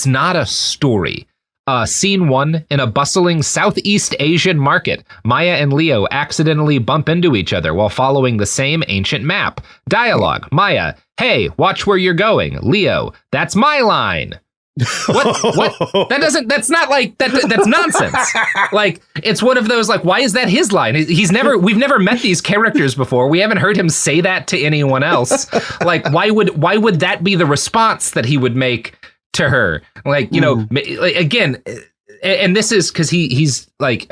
not a story. Scene 1, in a bustling Southeast Asian market, Maya and Leo accidentally bump into each other while following the same ancient map. Dialogue. Maya, hey, watch where you're going. Leo, that's my line. What? That's not like, that's nonsense. Like, it's one of those, like, why is that his line? We've never met these characters before. We haven't heard him say that to anyone else. Like, why would that be the response that he would make to her? Like, again, and this is because he's like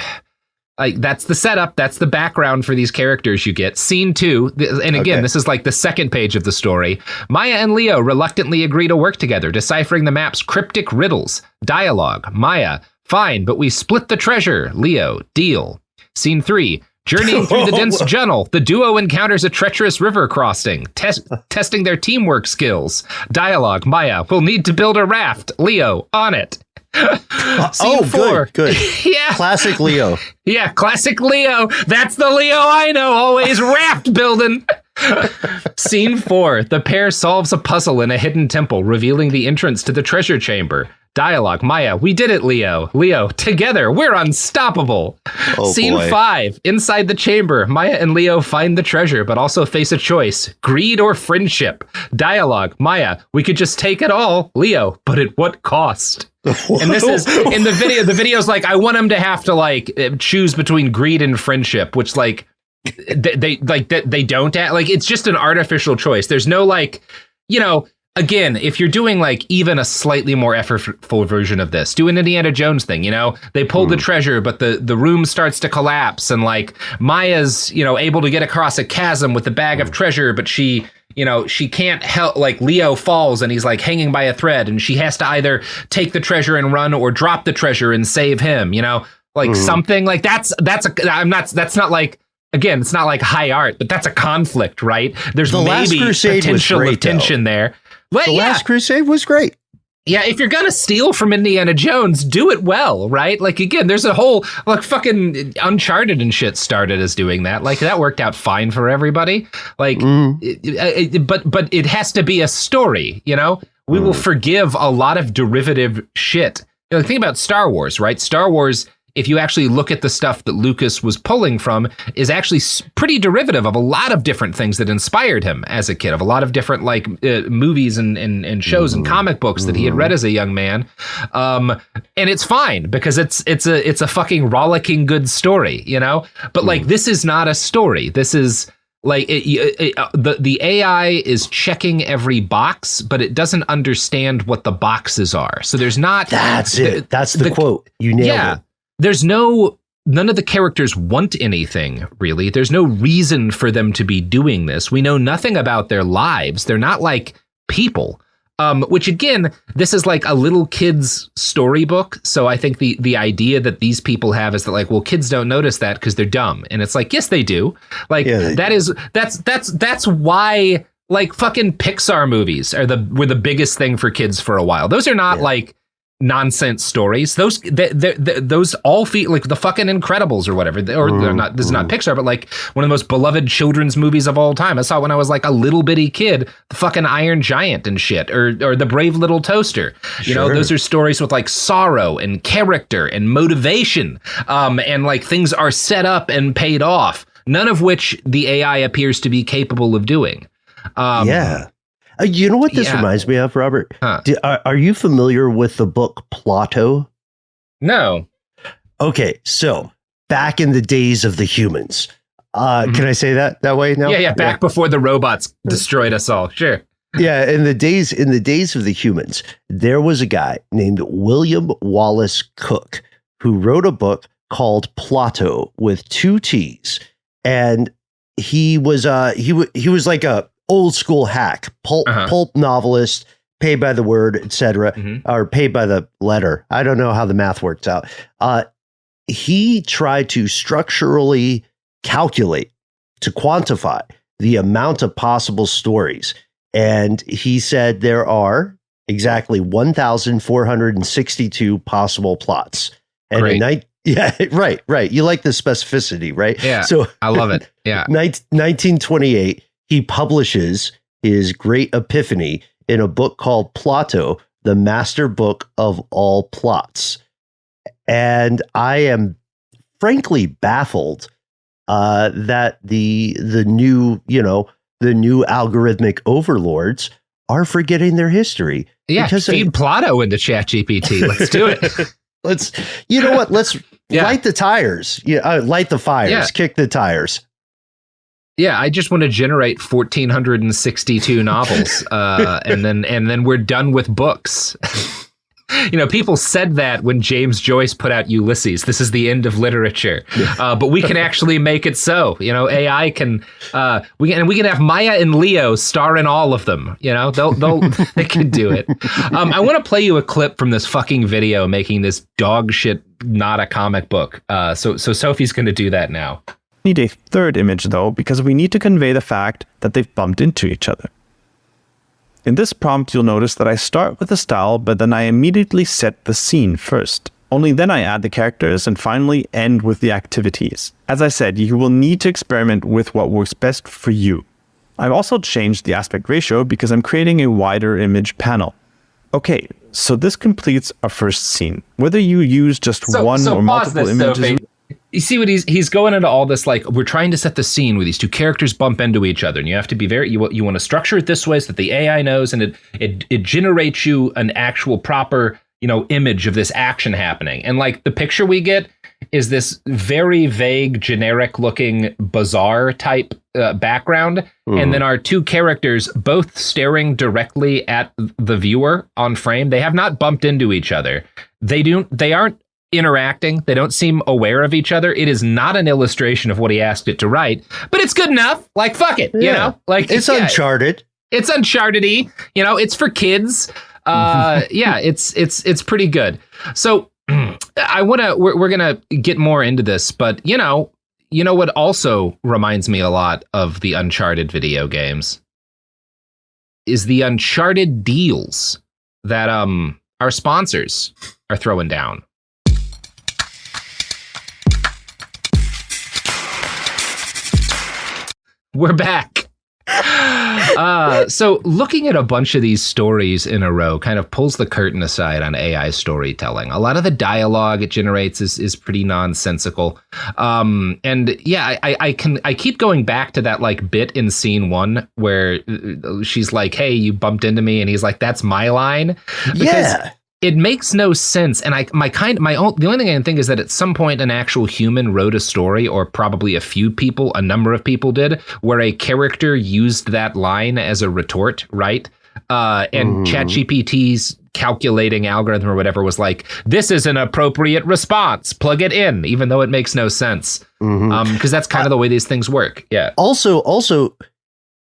that's the setup, that's the background for these characters you get. Scene 2, and again, this is like the second page of the story. Maya and Leo reluctantly agree to work together, deciphering the map's cryptic riddles. Dialogue. Maya, fine, but we split the treasure. Leo, deal. Scene 3. Journeying through the dense jungle, the duo encounters a treacherous river crossing, testing their teamwork skills. Dialogue. Maya, we'll need to build a raft. Leo, on it. Scene 4. Good. Yeah. Classic Leo. Yeah, classic Leo. That's the Leo I know, always raft building. Scene 4. The pair solves a puzzle in a hidden temple, revealing the entrance to the treasure chamber. Dialogue. Maya, we did it, Leo. Leo, together, we're unstoppable. Scene 5. Inside the chamber, Maya and Leo find the treasure, but also face a choice. Greed or friendship. Dialogue. Maya, we could just take it all. Leo, but at what cost? And this is in the video. The video's like, I want him to have to like choose between greed and friendship, which like they don't like, it's just an artificial choice. There's no like, again, if you're doing like even a slightly more effortful version of this, do an Indiana Jones thing, they pull the treasure, but the room starts to collapse and like Maya's, able to get across a chasm with the bag of treasure, but she can't help, like Leo falls and he's like hanging by a thread and she has to either take the treasure and run or drop the treasure and save him, something like that's not like, again, it's not like high art, but that's a conflict, right? There's maybe potential of tension there. The Last Crusade was great. Yeah, if you're gonna steal from Indiana Jones, do it well, right? Like, again, there's a whole, like, fucking Uncharted and shit started as doing that. Like, that worked out fine for everybody. Like, but it has to be a story, you know? We will forgive a lot of derivative shit. You know, think about Star Wars, right? Star Wars, if you actually look at the stuff that Lucas was pulling from, is actually pretty derivative of a lot of different things that inspired him as a kid, of a lot of different like movies and shows and comic books that he had read as a young man. And it's fine because it's a fucking rollicking good story, you know? But like, this is not a story. This is like the AI is checking every box, but it doesn't understand what the boxes are. So there's not. That's it. That's the quote. You nailed it. There's none of the characters want anything, really. There's no reason for them to be doing this. We know nothing about their lives. They're not like people, which again, this is like a little kid's storybook. So I think the idea that these people have is that like, well, kids don't notice that because they're dumb. And it's like, yes, they do. Like that's why like fucking Pixar movies were the biggest thing for kids for a while. Those are not like nonsense stories. Those all feel like the fucking Incredibles or whatever, or they're not. This is not Pixar, but like one of the most beloved children's movies of all time. I saw it when I was like a little bitty kid. The fucking Iron Giant and shit, or The Brave Little Toaster. You know, those are stories with like sorrow and character and motivation, and like things are set up and paid off. None of which the AI appears to be capable of doing. You know what this reminds me of, Robert? Huh. Are you familiar with the book Plato? No. Okay, so back in the days of the humans. Can I say that way now? Yeah, back before the robots destroyed us all. Sure. Yeah, in the days of the humans, there was a guy named William Wallace Cook who wrote a book called Plato with 2 T's, and he was like a old school hack, pulp novelist, paid by the word, etc., or paid by the letter. I don't know how the math works out. He tried to structurally calculate, to quantify the amount of possible stories. And he said there are exactly 1,462 possible plots. And right. You like the specificity, right? Yeah. So I love it. Yeah. 1928. He publishes his great epiphany in a book called Plato, the Master Book of All Plots. And I am frankly baffled that the new algorithmic overlords are forgetting their history. Yeah, feed Plato into ChatGPT. Let's do it. Let's light the tires. Light the fires, kick the tires. Yeah, I just want to generate 1,462 novels, and then we're done with books. You know, people said that when James Joyce put out Ulysses. This is the end of literature, but we can actually make it so. You know, AI can. We can have Maya and Leo star in all of them. You know, they can do it. I want to play you a clip from this fucking video making this dog shit, not a comic book. So Sophie's going to do that now. Need a third image though, because we need to convey the fact that they've bumped into each other. In this prompt, you'll notice that I start with the style, but then I immediately set the scene first. Only then I add the characters and finally end with the activities. As I said, you will need to experiment with what works best for you. I've also changed the aspect ratio because I'm creating a wider image panel. Okay, so this completes our first scene. Whether you use just one or multiple images... Sophie. You see what he's going into all this, like, we're trying to set the scene where these two characters bump into each other, and you have to be you want to structure it this way so that the AI knows, and it generates you an actual proper, you know, image of this action happening. And like the picture we get is this very vague, generic looking bazaar type background. And then our two characters both staring directly at the viewer on frame. They have not bumped into each other. They aren't interacting. They don't seem aware of each other. It is not an illustration of what he asked it to write, but it's good enough. Like, fuck it, you know? Like, it's Uncharted. It's Uncharted-y, you know, it's for kids. It's pretty good. So we're gonna get more into this, but you know what also reminds me a lot of the Uncharted video games is the Uncharted deals that our sponsors are throwing down. We're back. So looking at a bunch of these stories in a row kind of pulls the curtain aside on AI storytelling. A lot of the dialogue it generates is pretty nonsensical. And yeah, I keep going back to that like bit in scene 1 where she's like, "Hey, you bumped into me," and he's like, "That's my line." Because it makes no sense. And the only thing I can think is that at some point an actual human wrote a story, or probably a number of people did, where a character used that line as a retort, right? And ChatGPT's calculating algorithm or whatever was like, "This is an appropriate response. Plug it in," even though it makes no sense. Because that's kind of the way these things work. Yeah. Also,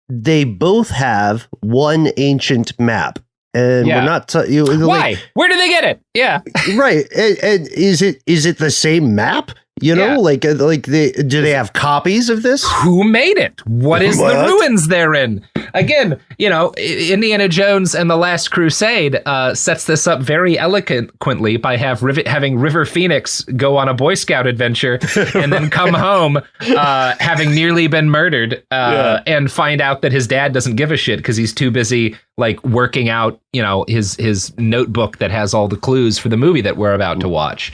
they both have one ancient map. And we're not why? Where did they get it? Yeah, right. And is it the same map? You know, do they have copies of this? Who made it? What is the ruins therein? Again, Indiana Jones and the Last Crusade sets this up very eloquently by having River Phoenix go on a Boy Scout adventure and then come home having nearly been murdered and find out that his dad doesn't give a shit because he's too busy like working out, his notebook that has all the clues for the movie that we're about to watch.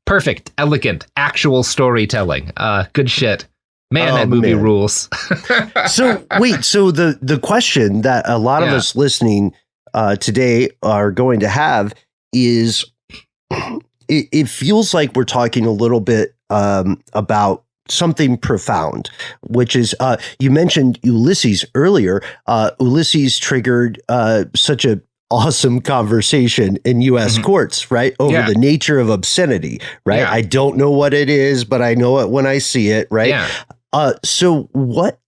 Perfect, elegant, actual storytelling. Good shit. Man, that movie rules. So the question that a lot of us listening today are going to have is, it feels like we're talking a little bit about something profound, which is, you mentioned Ulysses earlier. Ulysses triggered such a awesome conversation in U.S. courts, right? Over the nature of obscenity, right? Yeah. I don't know what it is, but I know it when I see it, right? Yeah. So what,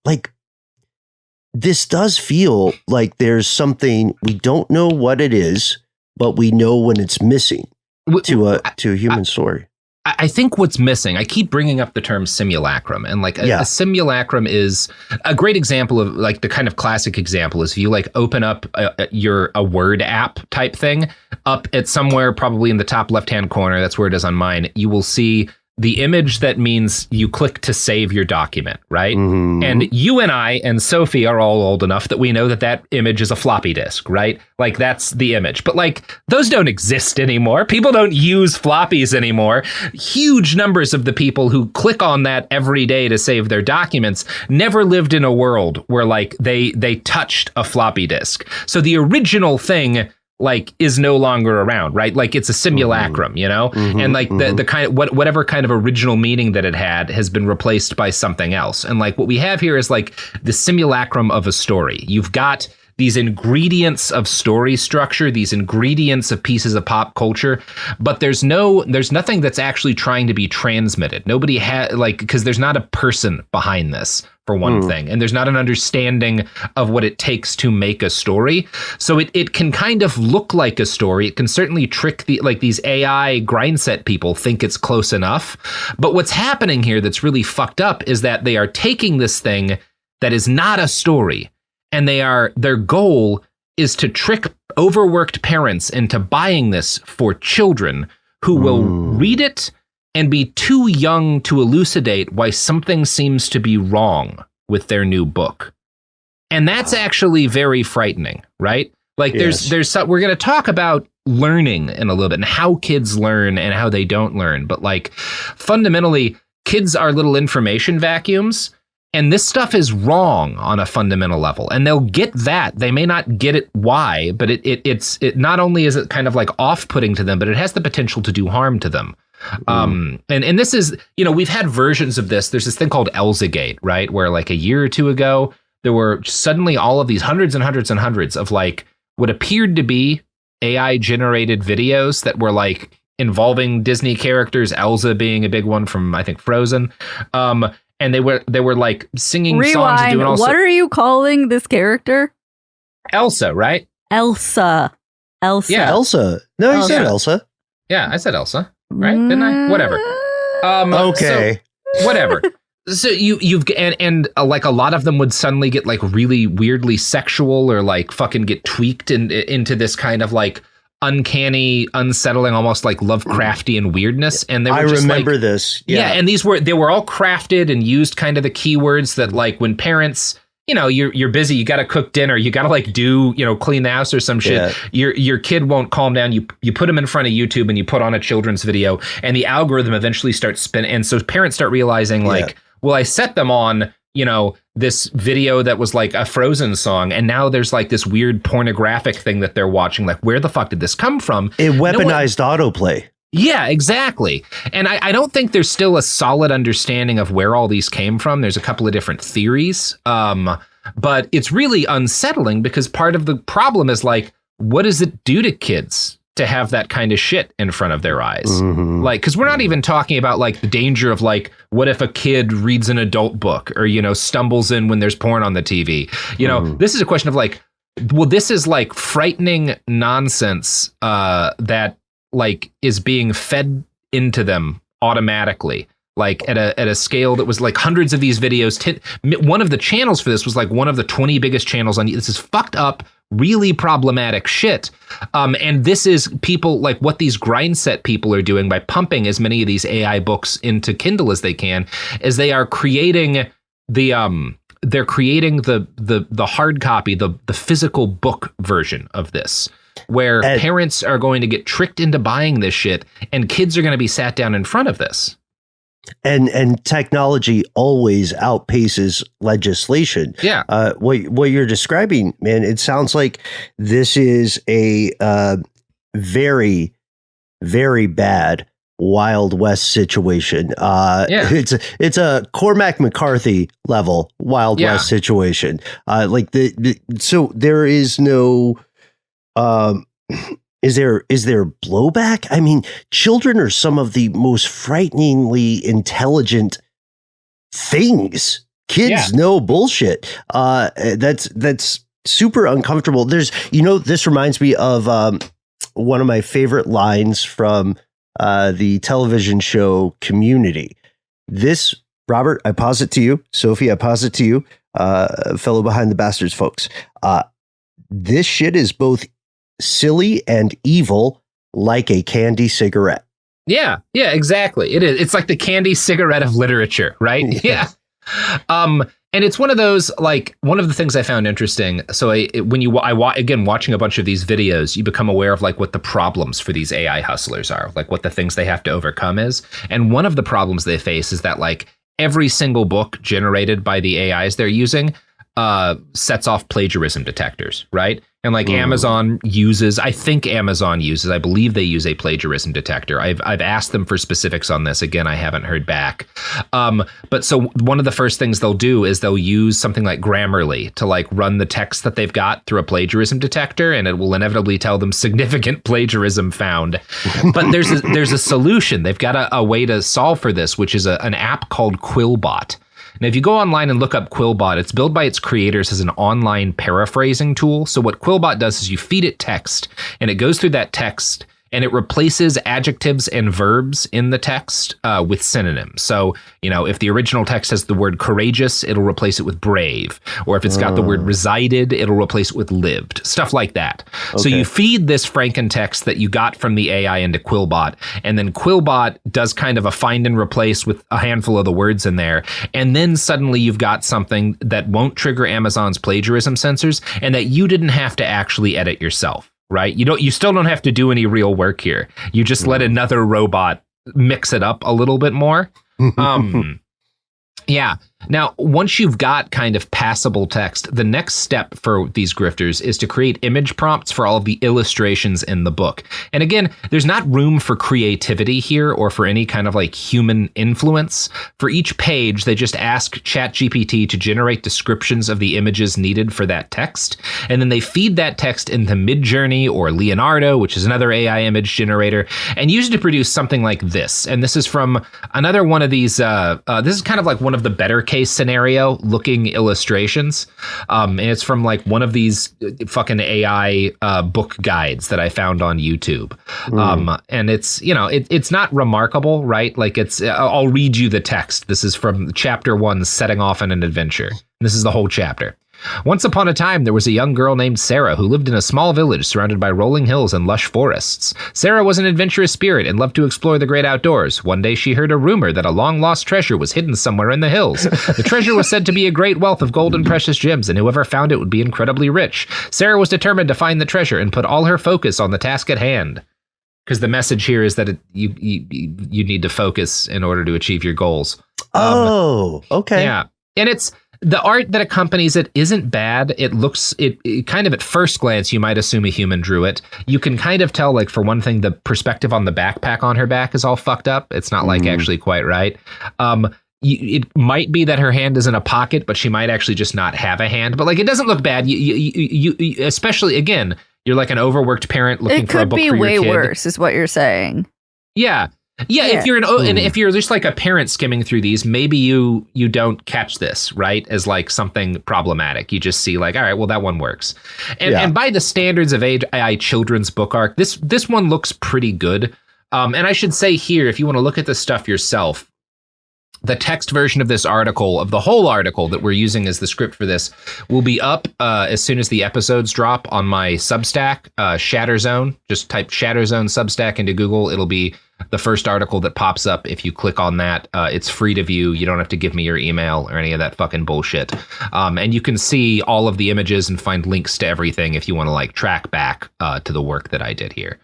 this does feel like there's something, we don't know what it is, but we know when it's missing to a human story. I think what's missing, I keep bringing up the term simulacrum, and a simulacrum is a great example of the kind of classic example is if you open up a Word app type thing up at somewhere probably in the top left-hand corner, that's where it is on mine, you will see the image that means you click to save your document, right? And you and I and Sophie are all old enough that we know that image is a floppy disk, right? That's the image. But those don't exist anymore. People don't use floppies anymore. Huge numbers of the people who click on that every day to save their documents never lived in a world where they touched a floppy disk. So the original thing is no longer around, right? It's a simulacrum, and the kind of whatever kind of original meaning that it had has been replaced by something else. And what we have here is the simulacrum of a story. You've got these ingredients of story structure, these ingredients of pieces of pop culture, but there's nothing that's actually trying to be transmitted. Nobody had because there's not a person behind this, for one thing, and there's not an understanding of what it takes to make a story. So it can kind of look like a story. It can certainly trick these AI grind set people think it's close enough. But what's happening here that's really fucked up is that they are taking this thing that is not a story, and their goal is to trick overworked parents into buying this for children who will read it and be too young to elucidate why something seems to be wrong with their new book. And that's actually very frightening, right? There's we're going to talk about learning in a little bit and how kids learn and how they don't learn. But fundamentally, kids are little information vacuums. And this stuff is wrong on a fundamental level, and they'll get that. They may not get it why, but it not only is it kind of off-putting to them, but it has the potential to do harm to them. And this is, we've had versions of this. There's this thing called Elzagate, right? Where a year or two ago, there were suddenly all of these hundreds and hundreds and hundreds of what appeared to be AI generated videos that were involving Disney characters, Elsa being a big one from, I think, Frozen. And they were singing songs and doing all. What are you calling this character? Elsa, right? Elsa. Yeah. Elsa. No, you said Elsa. Yeah, I said Elsa, right? Didn't I? Whatever. Okay. So, whatever. So you've and like a lot of them would suddenly get like really weirdly sexual or like fucking get tweaked into this kind of like uncanny, unsettling, almost like Lovecraftian weirdness. And they were remember this. Yeah. And they were all crafted and used kind of the keywords that like when parents, you're busy, you got to cook dinner, you got to like do, clean the house or some shit. Yeah. Your kid won't calm down. You put them in front of YouTube and you put on a children's video and the algorithm eventually starts spinning. And so parents start realizing like, well, I set them on, this video that was like a Frozen song. And now there's like this weird pornographic thing that they're watching. Like, where the fuck did this come from? It weaponized autoplay. Yeah, exactly. And I don't think there's still a solid understanding of where all these came from. There's a couple of different theories. But it's really unsettling because part of the problem is like, what does it do to kids to have that kind of shit in front of their eyes? Mm-hmm. Like, because we're not even talking about like the danger of like, what if a kid reads an adult book or, stumbles in when there's porn on the TV? This is a question of like, well, this is like frightening nonsense that like is being fed into them automatically, like at a scale that was like hundreds of these videos. One of the channels for this was like one of the 20 biggest channels on. This is fucked up, really problematic shit. And this is people like what these grind set people are doing by pumping as many of these AI books into Kindle as they can, is they are creating the hard copy, the physical book version of this, where parents are going to get tricked into buying this shit and kids are going to be sat down in front of this. And technology always outpaces legislation. Yeah. What you're describing, man, it sounds like this is a very, very bad Wild West situation. It's a Cormac McCarthy level Wild West situation. So there is no. Is there blowback? I mean, children are some of the most frighteningly intelligent things. Kids know bullshit. That's super uncomfortable. This reminds me of one of my favorite lines from the television show Community. This, Robert, I pause it to you. Sophie, I pause it to you. Fellow Behind the Bastards folks. This shit is both silly and evil, like a candy cigarette. Yeah, exactly. It is. It's like the candy cigarette of literature, right? Yeah. And it's one of those, like, one of the things I found interesting. So watching a bunch of these videos, you become aware of like what the problems for these AI hustlers are, like what the things they have to overcome is. And one of the problems they face is that like every single book generated by the AIs they're using sets off plagiarism detectors, right? And like Amazon uses, I believe they use a plagiarism detector. I've asked them for specifics on this. Again, I haven't heard back. But so one of the first things they'll do is they'll use something like Grammarly to like run the text that they've got through a plagiarism detector, and it will inevitably tell them significant plagiarism found. But there's a solution. They've got a way to solve for this, which is an app called Quillbot. Now, if you go online and look up Quillbot, it's built by its creators as an online paraphrasing tool. So what Quillbot does is you feed it text, and it goes through that text, and it replaces adjectives and verbs in the text with synonyms. So, if the original text has the word courageous, it'll replace it with brave. Or if it's got the word resided, it'll replace it with lived. Stuff like that. Okay. So you feed this Frankentext that you got from the AI into Quillbot, and then Quillbot does kind of a find and replace with a handful of the words in there. And then suddenly you've got something that won't trigger Amazon's plagiarism sensors and that you didn't have to actually edit yourself. Right? You still don't have to do any real work here. You just let another robot mix it up a little bit more. Yeah. Now, once you've got kind of passable text, the next step for these grifters is to create image prompts for all of the illustrations in the book. And again, there's not room for creativity here or for any kind of like human influence. For each page, they just ask ChatGPT to generate descriptions of the images needed for that text. And then they feed that text into Midjourney or Leonardo, which is another AI image generator, and use it to produce something like this. And this is from another one of these, this is kind of like one of the better case scenario looking illustrations. And it's from like one of these fucking AI book guides that I found on YouTube. And it's, you know, it's not remarkable, right? Like I'll read you the text. This is from chapter 1, setting off on an adventure. And this is the whole chapter. Once upon a time, there was a young girl named Sarah who lived in a small village surrounded by rolling hills and lush forests. Sarah was an adventurous spirit and loved to explore the great outdoors. One day she heard a rumor that a long-lost treasure was hidden somewhere in the hills. The treasure was said to be a great wealth of gold and precious gems, and whoever found it would be incredibly rich. Sarah was determined to find the treasure and put all her focus on the task at hand. Because the message here is that you need to focus in order to achieve your goals. Okay. Yeah. And it's the art that accompanies it isn't bad. It looks it kind of at first glance, you might assume a human drew it. You can kind of tell, like, for one thing, the perspective on the backpack on her back is all fucked up. It's not like actually quite right. It might be that her hand is in a pocket, but she might actually just not have a hand. But like, it doesn't look bad. You especially, again, you're like an overworked parent looking for a book for your kid. It could be way worse, is what you're saying. Yeah. If you're and if you're just like a parent skimming through these, maybe you don't catch this, right, as like something problematic. You just see like, all right, well, that one works. And by the standards of AI children's book arc, this one looks pretty good. And I should say here, if you want to look at this stuff yourself, the text version of this article, of the whole article that we're using as the script for this, will be up as soon as the episodes drop on my Substack, Shatterzone. Just type Shatterzone Substack into Google. It'll be the first article that pops up. If you click on that, it's free to view. You don't have to give me your email or any of that fucking bullshit. And you can see all of the images and find links to everything if you want to like track back to the work that I did here.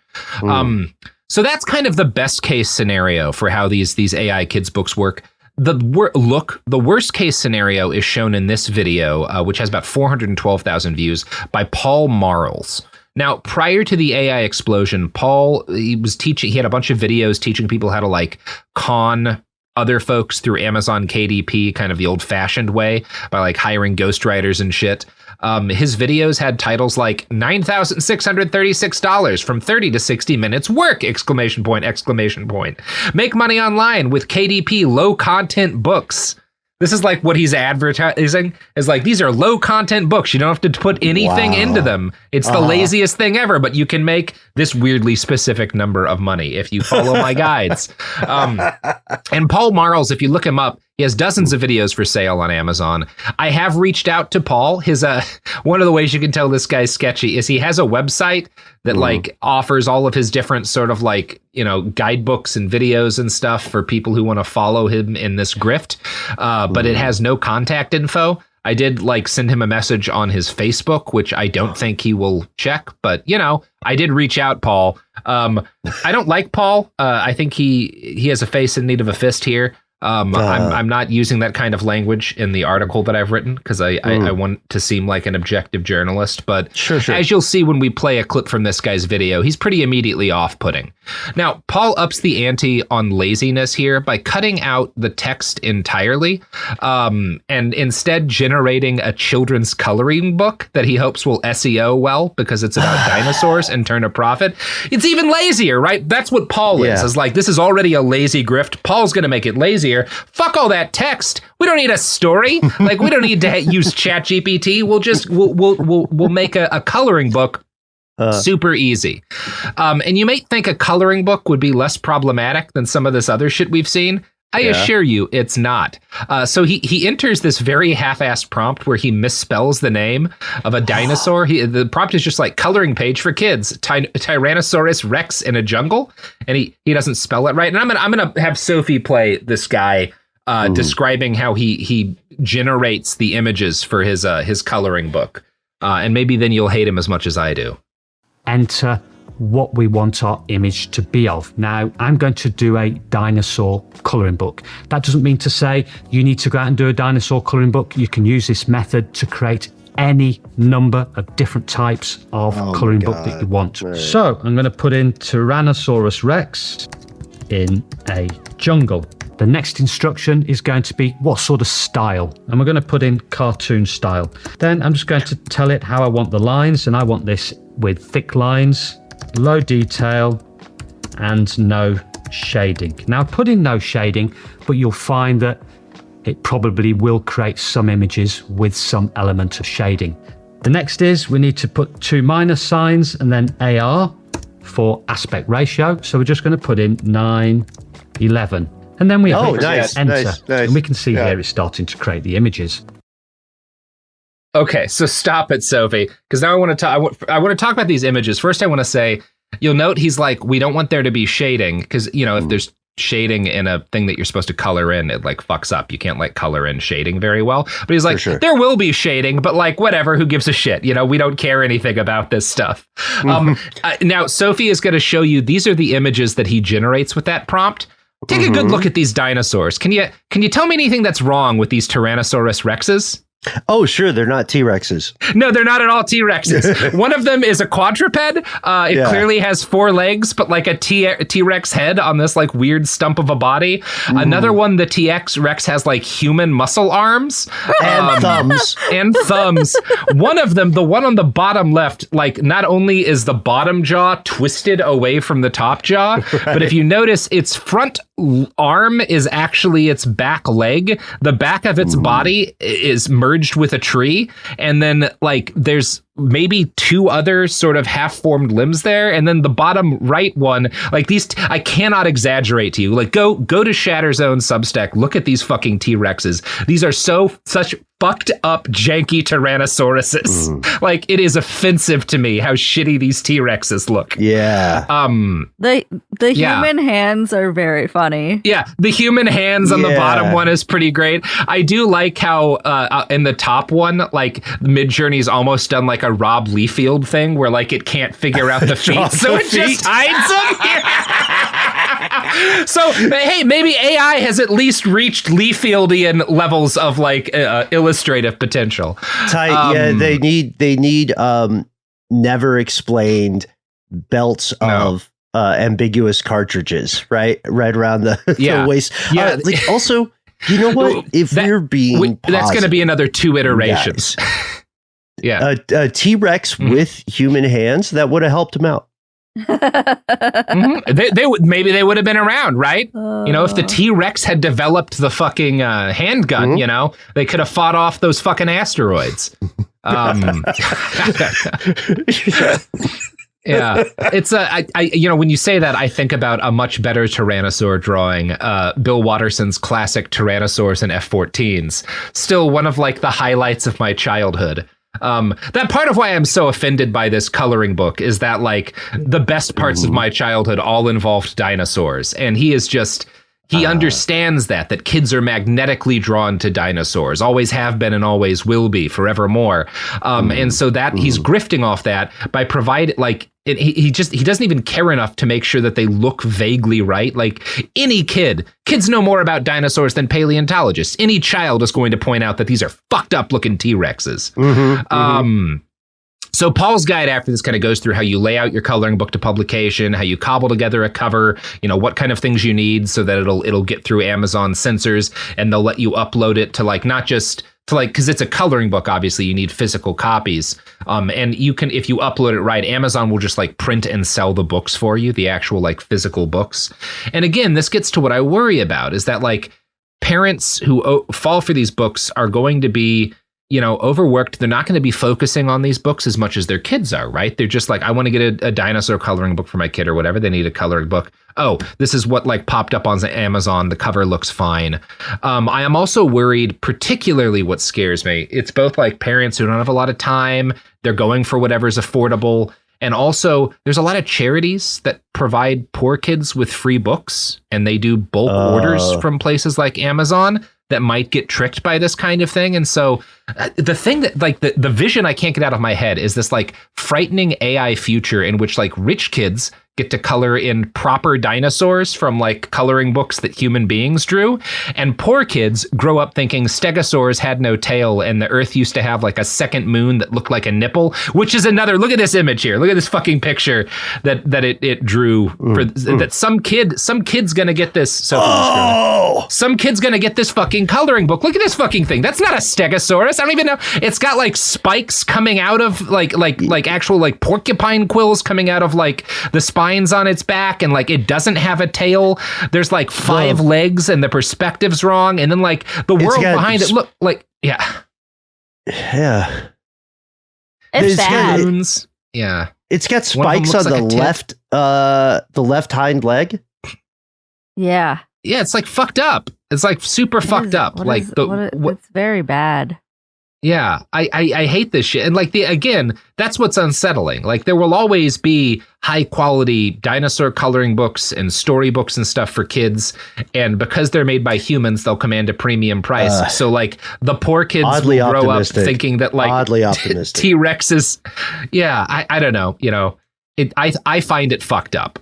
So that's kind of the best case scenario for how these AI kids books work. The worst case scenario is shown in this video, which has about 412,000 views, by Paul Marles. Now, prior to the AI explosion, Paul, he had a bunch of videos teaching people how to like con other folks through Amazon KDP, kind of the old fashioned way, by like hiring ghostwriters and shit. His videos had titles like $9,636 from 30 to 60 minutes work! ! Make money online with KDP low content books. This is like what he's advertising, is like, these are low content books. You don't have to put anything into them. It's the laziest thing ever, but you can make this weirdly specific number of money if you follow my guides. And Paul Marles, if you look him up, he has dozens of videos for sale on Amazon. I have reached out to Paul. His one of the ways you can tell this guy's sketchy is he has a website that like offers all of his different sort of like, you know, guidebooks and videos and stuff for people who want to follow him in this grift. But it has no contact info. I did like send him a message on his Facebook, which I don't think he will check, but you know, I did reach out, Paul. I don't like Paul. I think he has a face in need of a fist here. I'm not using that kind of language in the article that I've written because I want to seem like an objective journalist. But sure. As you'll see when we play a clip from this guy's video, he's pretty immediately off-putting. Now, Paul ups the ante on laziness here by cutting out the text entirely and instead generating a children's coloring book that he hopes will SEO well because it's about dinosaurs and turn a profit. It's even lazier, right? That's what Paul is. Is like, this is already a lazy grift. Paul's going to make it lazier. Fuck all that text. We don't need a story. Like, we don't need to use ChatGPT. We'll make a coloring book super easy. And you may think a coloring book would be less problematic than some of this other shit we've seen. I assure you it's not. So he enters this very half-assed prompt where he misspells the name of a dinosaur. The prompt is just like coloring page for kids, Tyrannosaurus Rex in a jungle, and he doesn't spell it right. And I'm gonna have Sophie play this guy describing how he generates the images for his coloring book, and maybe then you'll hate him as much as I do. Enter what we want our image to be of. Now, I'm going to do a dinosaur colouring book. That doesn't mean to say you need to go out and do a dinosaur colouring book. You can use this method to create any number of different types of colouring book that you want. Right. So I'm going to put in Tyrannosaurus Rex in a jungle. The next instruction is going to be what sort of style, and we're going to put in cartoon style. Then I'm just going to tell it how I want the lines, and I want this with thick lines, low detail, and no shading. Now, put in no shading, but you'll find that it probably will create some images with some element of shading. The next is we need to put 2 minus signs and then AR for aspect ratio. So we're just going to put in 9:11. And then we have enter. And we can see here it's starting to create the images. Okay, so stop it, Sophie, because now I want to talk about these images. First, I want to say, you'll note he's like, we don't want there to be shading, because, you know, if there's shading in a thing that you're supposed to color in, it like fucks up. You can't like color in shading very well. But he's like, there will be shading, but like whatever, who gives a shit? You know, we don't care anything about this stuff. Now, Sophie is going to show you, these are the images that he generates with that prompt. Take a good look at these dinosaurs. Can you tell me anything that's wrong with these Tyrannosaurus Rexes? Oh, sure. They're not T-Rexes. No, they're not at all T-Rexes. One of them is a quadruped. It clearly has 4 legs, but like a T-Rex head on this like weird stump of a body. Another one, the T-Rex has like human muscle arms. And thumbs. And thumbs. One of them, the one on the bottom left, like not only is the bottom jaw twisted away from the top jaw, but if you notice, its front arm is actually its back leg. The back of its body is merged with a tree, and then like there's maybe 2 other sort of half-formed limbs there, and then the bottom right one, like these I cannot exaggerate to you. Like go to Shatterzone Substack, look at these fucking T-Rexes. These are such fucked up janky Tyrannosauruses. Like it is offensive to me how shitty these T-Rexes look. Yeah. The human hands are very funny. Yeah, the human hands on the bottom one is pretty great. I do like how in the top one, like Midjourney is almost done like a Rob Liefeld thing where like it can't figure out the feet, so it just hides them. So hey, maybe AI has at least reached Liefeldian levels of like illustrative potential. Yeah, they need never explained belts of ambiguous cartridges, right around the waist. Yeah, like also, you know what? If we're being that's going to be another 2 iterations. Yeah, a T-Rex with human hands, that would have helped him out. Maybe they would have been around, right? You know, if the T-Rex had developed the fucking handgun, you know, they could have fought off those fucking asteroids. Yeah, it's I you know, when you say that, I think about a much better Tyrannosaur drawing, Bill Watterson's classic Tyrannosaurs and F-14s. Still one of like the highlights of my childhood. That part of why I'm so offended by this coloring book is that like the best parts of my childhood all involved dinosaurs, and he understands that kids are magnetically drawn to dinosaurs, always have been and always will be forevermore. And so that he's grifting off that by providing like he doesn't even care enough to make sure that they look vaguely right. Like any kids know more about dinosaurs than paleontologists. Any child is going to point out that these are fucked up looking T-Rexes. So Paul's guide after this kind of goes through how you lay out your coloring book to publication, how you cobble together a cover, you know, what kind of things you need so that it'll get through Amazon censors, and they'll let you upload it to like, not just to like, because it's a coloring book, obviously you need physical copies. And you can, if you upload it right, Amazon will just like print and sell the books for you, the actual like physical books. And again, this gets to what I worry about, is that like parents who fall for these books are going to be, you know, overworked. They're not going to be focusing on these books as much as their kids are, right? They're just like, I want to get a dinosaur coloring book for my kid or whatever. They need a coloring book. Oh, this is what like popped up on Amazon. The cover looks fine. I am also worried, particularly what scares me. It's both like parents who don't have a lot of time. They're going for whatever's affordable. And also, there's a lot of charities that provide poor kids with free books, and they do bulk orders from places like Amazon that might get tricked by this kind of thing. And so the thing that like the vision I can't get out of my head is this like frightening AI future in which like rich kids get to color in proper dinosaurs from like coloring books that human beings drew, and poor kids grow up thinking stegosaurs had no tail and the earth used to have like a second moon that looked like a nipple, which is another, look at this image here, look at this fucking picture that it drew for that some kid's gonna get this. Some kid's gonna get this fucking coloring book. Look at this fucking thing. That's not a stegosaurus. I don't even know. It's got like spikes coming out of like actual like porcupine quills coming out of like the spines on its back, and like it doesn't have a tail. There's like 5 legs, and the perspective's wrong, and then like the world behind it look like yeah. It's bad. Yeah. It's got spikes on the left hind leg. Yeah. Yeah, it's like fucked up. It's like super fucked up. Like it's very bad. Yeah, I hate this shit. And like again, that's what's unsettling. Like there will always be high quality dinosaur coloring books and storybooks and stuff for kids. And because they're made by humans, they'll command a premium price. So like the poor kids will grow up thinking that like oddly optimistic T-Rex is, I don't know. You know, I find it fucked up.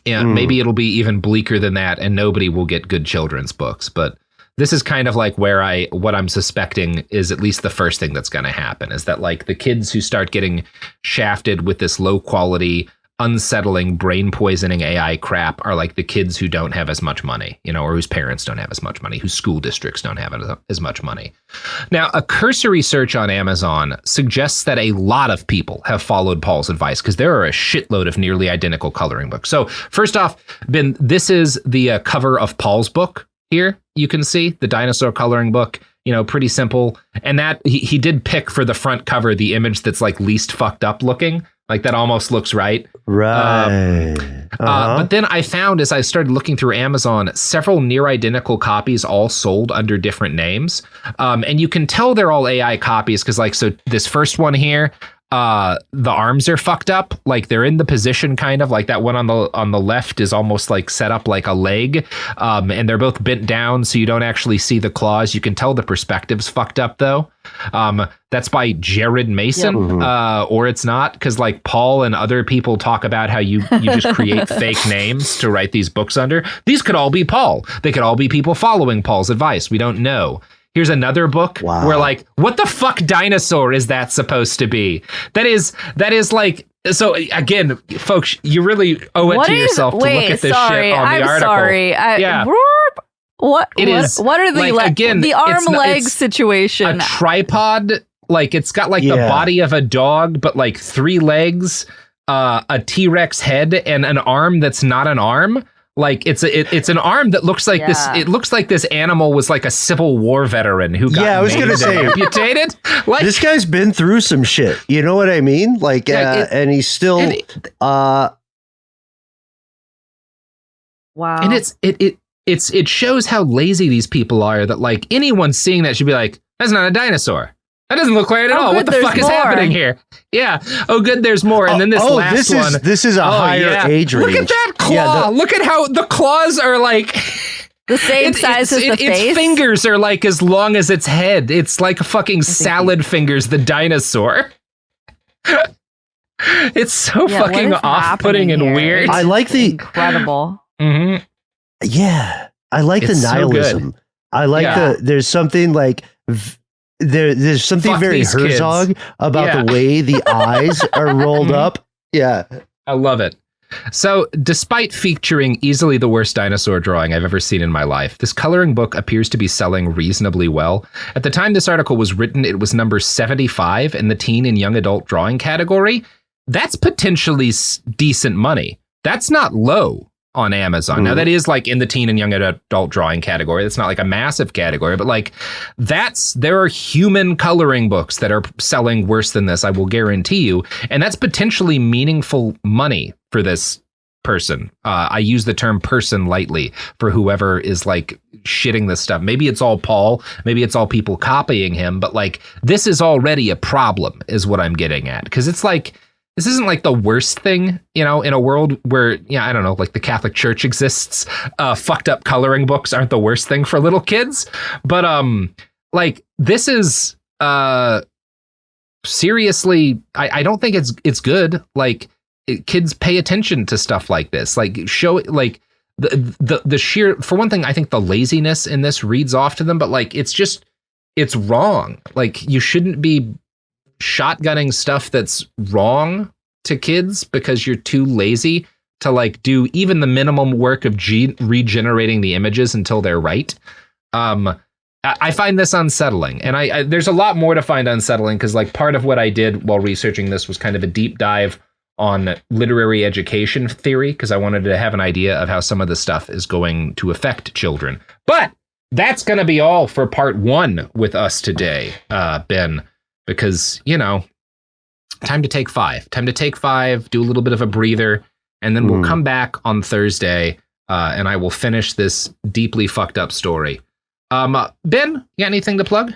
Maybe it'll be even bleaker than that, and nobody will get good children's books. But this is kind of like what I'm suspecting is at least the first thing that's going to happen, is that like the kids who start getting shafted with this low quality, unsettling, brain poisoning AI crap are like the kids who don't have as much money, you know, or whose parents don't have as much money, whose school districts don't have as much money. Now, a cursory search on Amazon suggests that a lot of people have followed Paul's advice, because there are a shitload of nearly identical coloring books. So first off, Ben, this is the cover of Paul's book here. You can see the dinosaur coloring book, you know, pretty simple. And that he did pick for the front cover the image that's like least fucked up looking. Like that almost looks right. Right. But then I found, as I started looking through Amazon, several near identical copies all sold under different names. And you can tell they're all AI copies because like, so this first one here, the arms are fucked up. Like they're in the position kind of like that one on the left is almost like set up like a leg. And they're both bent down so you don't actually see the claws. You can tell the perspective's fucked up though. That's by Jared Mason, or it's not, because like Paul and other people talk about how you just create fake names to write these books under. These could all be Paul. They could all be people following Paul's advice. We don't know. Here's another book where like, what the fuck dinosaur is that supposed to be? That is like, so again, folks, you really owe it to yourself to look at this shit on the article. Sorry. What are the like, again, the arm leg situation? A tripod, like it's got like the body of a dog, but like 3 legs, a T-Rex head, and an arm that's not an arm. Like it's an arm that looks like this. It looks like this animal was like a Civil War veteran who got I was gonna say amputated. Like this guy's been through some shit. You know what I mean? Like, and he's still. Wow. And it shows how lazy these people are. That like anyone seeing that should be like, that's not a dinosaur. That doesn't look right at all. What the fuck is happening here? Yeah. Oh, good. There's more. And then this last one. This is a higher age range. Look at that claw. Look at how the claws are like the same size as the face. Its fingers are like as long as its head. It's like fucking salad fingers, the dinosaur. It's so fucking off-putting and weird. I like the incredible. Mm-hmm. Yeah. I like the nihilism. So I like there's something like there's something Fuck very Herzog kids. about the way the eyes are rolled up. Yeah. I love it. So, despite featuring easily the worst dinosaur drawing I've ever seen in my life, this coloring book appears to be selling reasonably well. At the time this article was written, it was number 75 in the teen and young adult drawing category. That's potentially decent money. That's not low on Amazon. Now that is like in the teen and young adult drawing category. That's not like a massive category, but like there are human coloring books that are selling worse than this, I will guarantee you. And that's potentially meaningful money for this person. I use the term person lightly for whoever is like shitting this stuff. Maybe it's all Paul, maybe it's all people copying him, but like this is already a problem is what I'm getting at. Because it's like, this isn't like the worst thing, you know, in a world where, I don't know, like the Catholic Church exists. Fucked up coloring books aren't the worst thing for little kids. But like this is seriously, I don't think it's good. Like kids pay attention to stuff like this. Like show like the sheer, for one thing, I think the laziness in this reads off to them. But like it's wrong. Like you shouldn't be shotgunning stuff that's wrong to kids because you're too lazy to like do even the minimum work of regenerating the images until they're right. I find this unsettling, and I there's a lot more to find unsettling, because like part of what I did while researching this was kind of a deep dive on literary education theory, because I wanted to have an idea of how some of this stuff is going to affect children. But that's going to be all for part 1 with us today, Ben, because, you know, time to take 5. Time to take 5, do a little bit of a breather, and then we'll come back on Thursday, and I will finish this deeply fucked up story. Ben, you got anything to plug?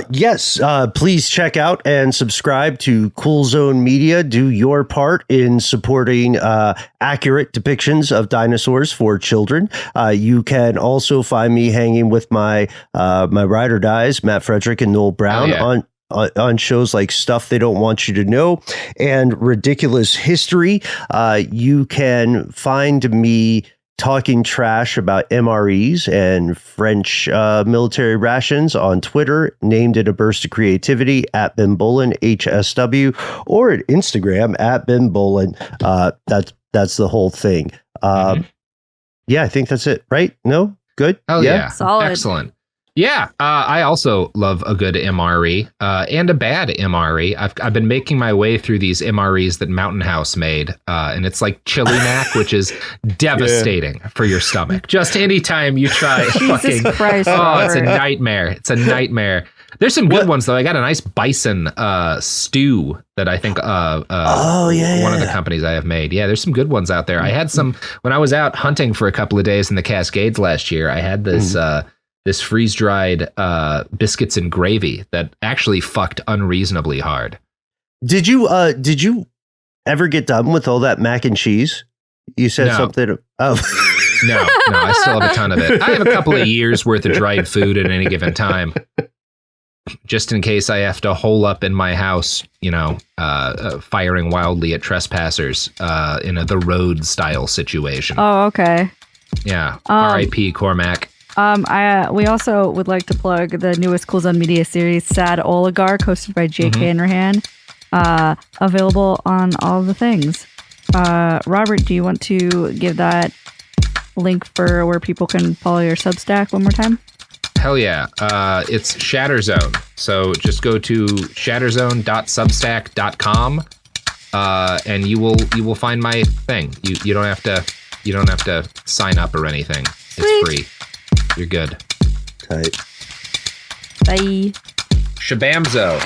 Yes. Please check out and subscribe to Cool Zone Media. Do your part in supporting accurate depictions of dinosaurs for children. You can also find me hanging with my ride or dies, Matt Frederick and Noel Brown, on shows like Stuff They Don't Want You to Know and Ridiculous History. You can find me talking trash about MREs and French military rations on Twitter, named in a burst of creativity at Ben Bowlin HSW, or at Instagram at Ben Bowlin. That's the whole thing. Yeah, I think that's it, right? No? Good? Oh, yeah. Solid. Excellent. Yeah, I also love a good MRE and a bad MRE. I've been making my way through these MREs that Mountain House made, and it's like chili mac, which is devastating for your stomach. Just anytime you try Jesus Christ, it's a nightmare. It's a nightmare. There's some good ones, though. I got a nice bison stew that I think one of the companies I have made. Yeah, there's some good ones out there. I had some when I was out hunting for a couple of days in the Cascades last year. I had this this freeze-dried biscuits and gravy that actually fucked unreasonably hard. Did you ever get done with all that mac and cheese? You said something. Oh. No, I still have a ton of it. I have a couple of years worth of dried food at any given time, just in case I have to hole up in my house, you know, firing wildly at trespassers in a The Road style situation. Oh, okay. Yeah. R.I.P. Cormac. We also would like to plug the newest Cool Zone Media series, Sad Oligarch, hosted by J.K. Hanrahan, available on all the things. Robert, do you want to give that link for where people can follow your Substack one more time? Hell yeah. It's Shatterzone. So just go to shatterzone.substack.com and you will find my thing. You don't have to sign up or anything. It's free. You're good. Tight. Bye. Shabamzo.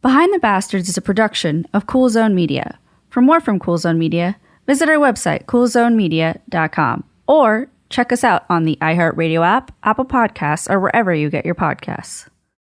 Behind the Bastards is a production of Cool Zone Media. For more from Cool Zone Media, visit our website, coolzonemedia.com, or check us out on the iHeartRadio app, Apple Podcasts, or wherever you get your podcasts.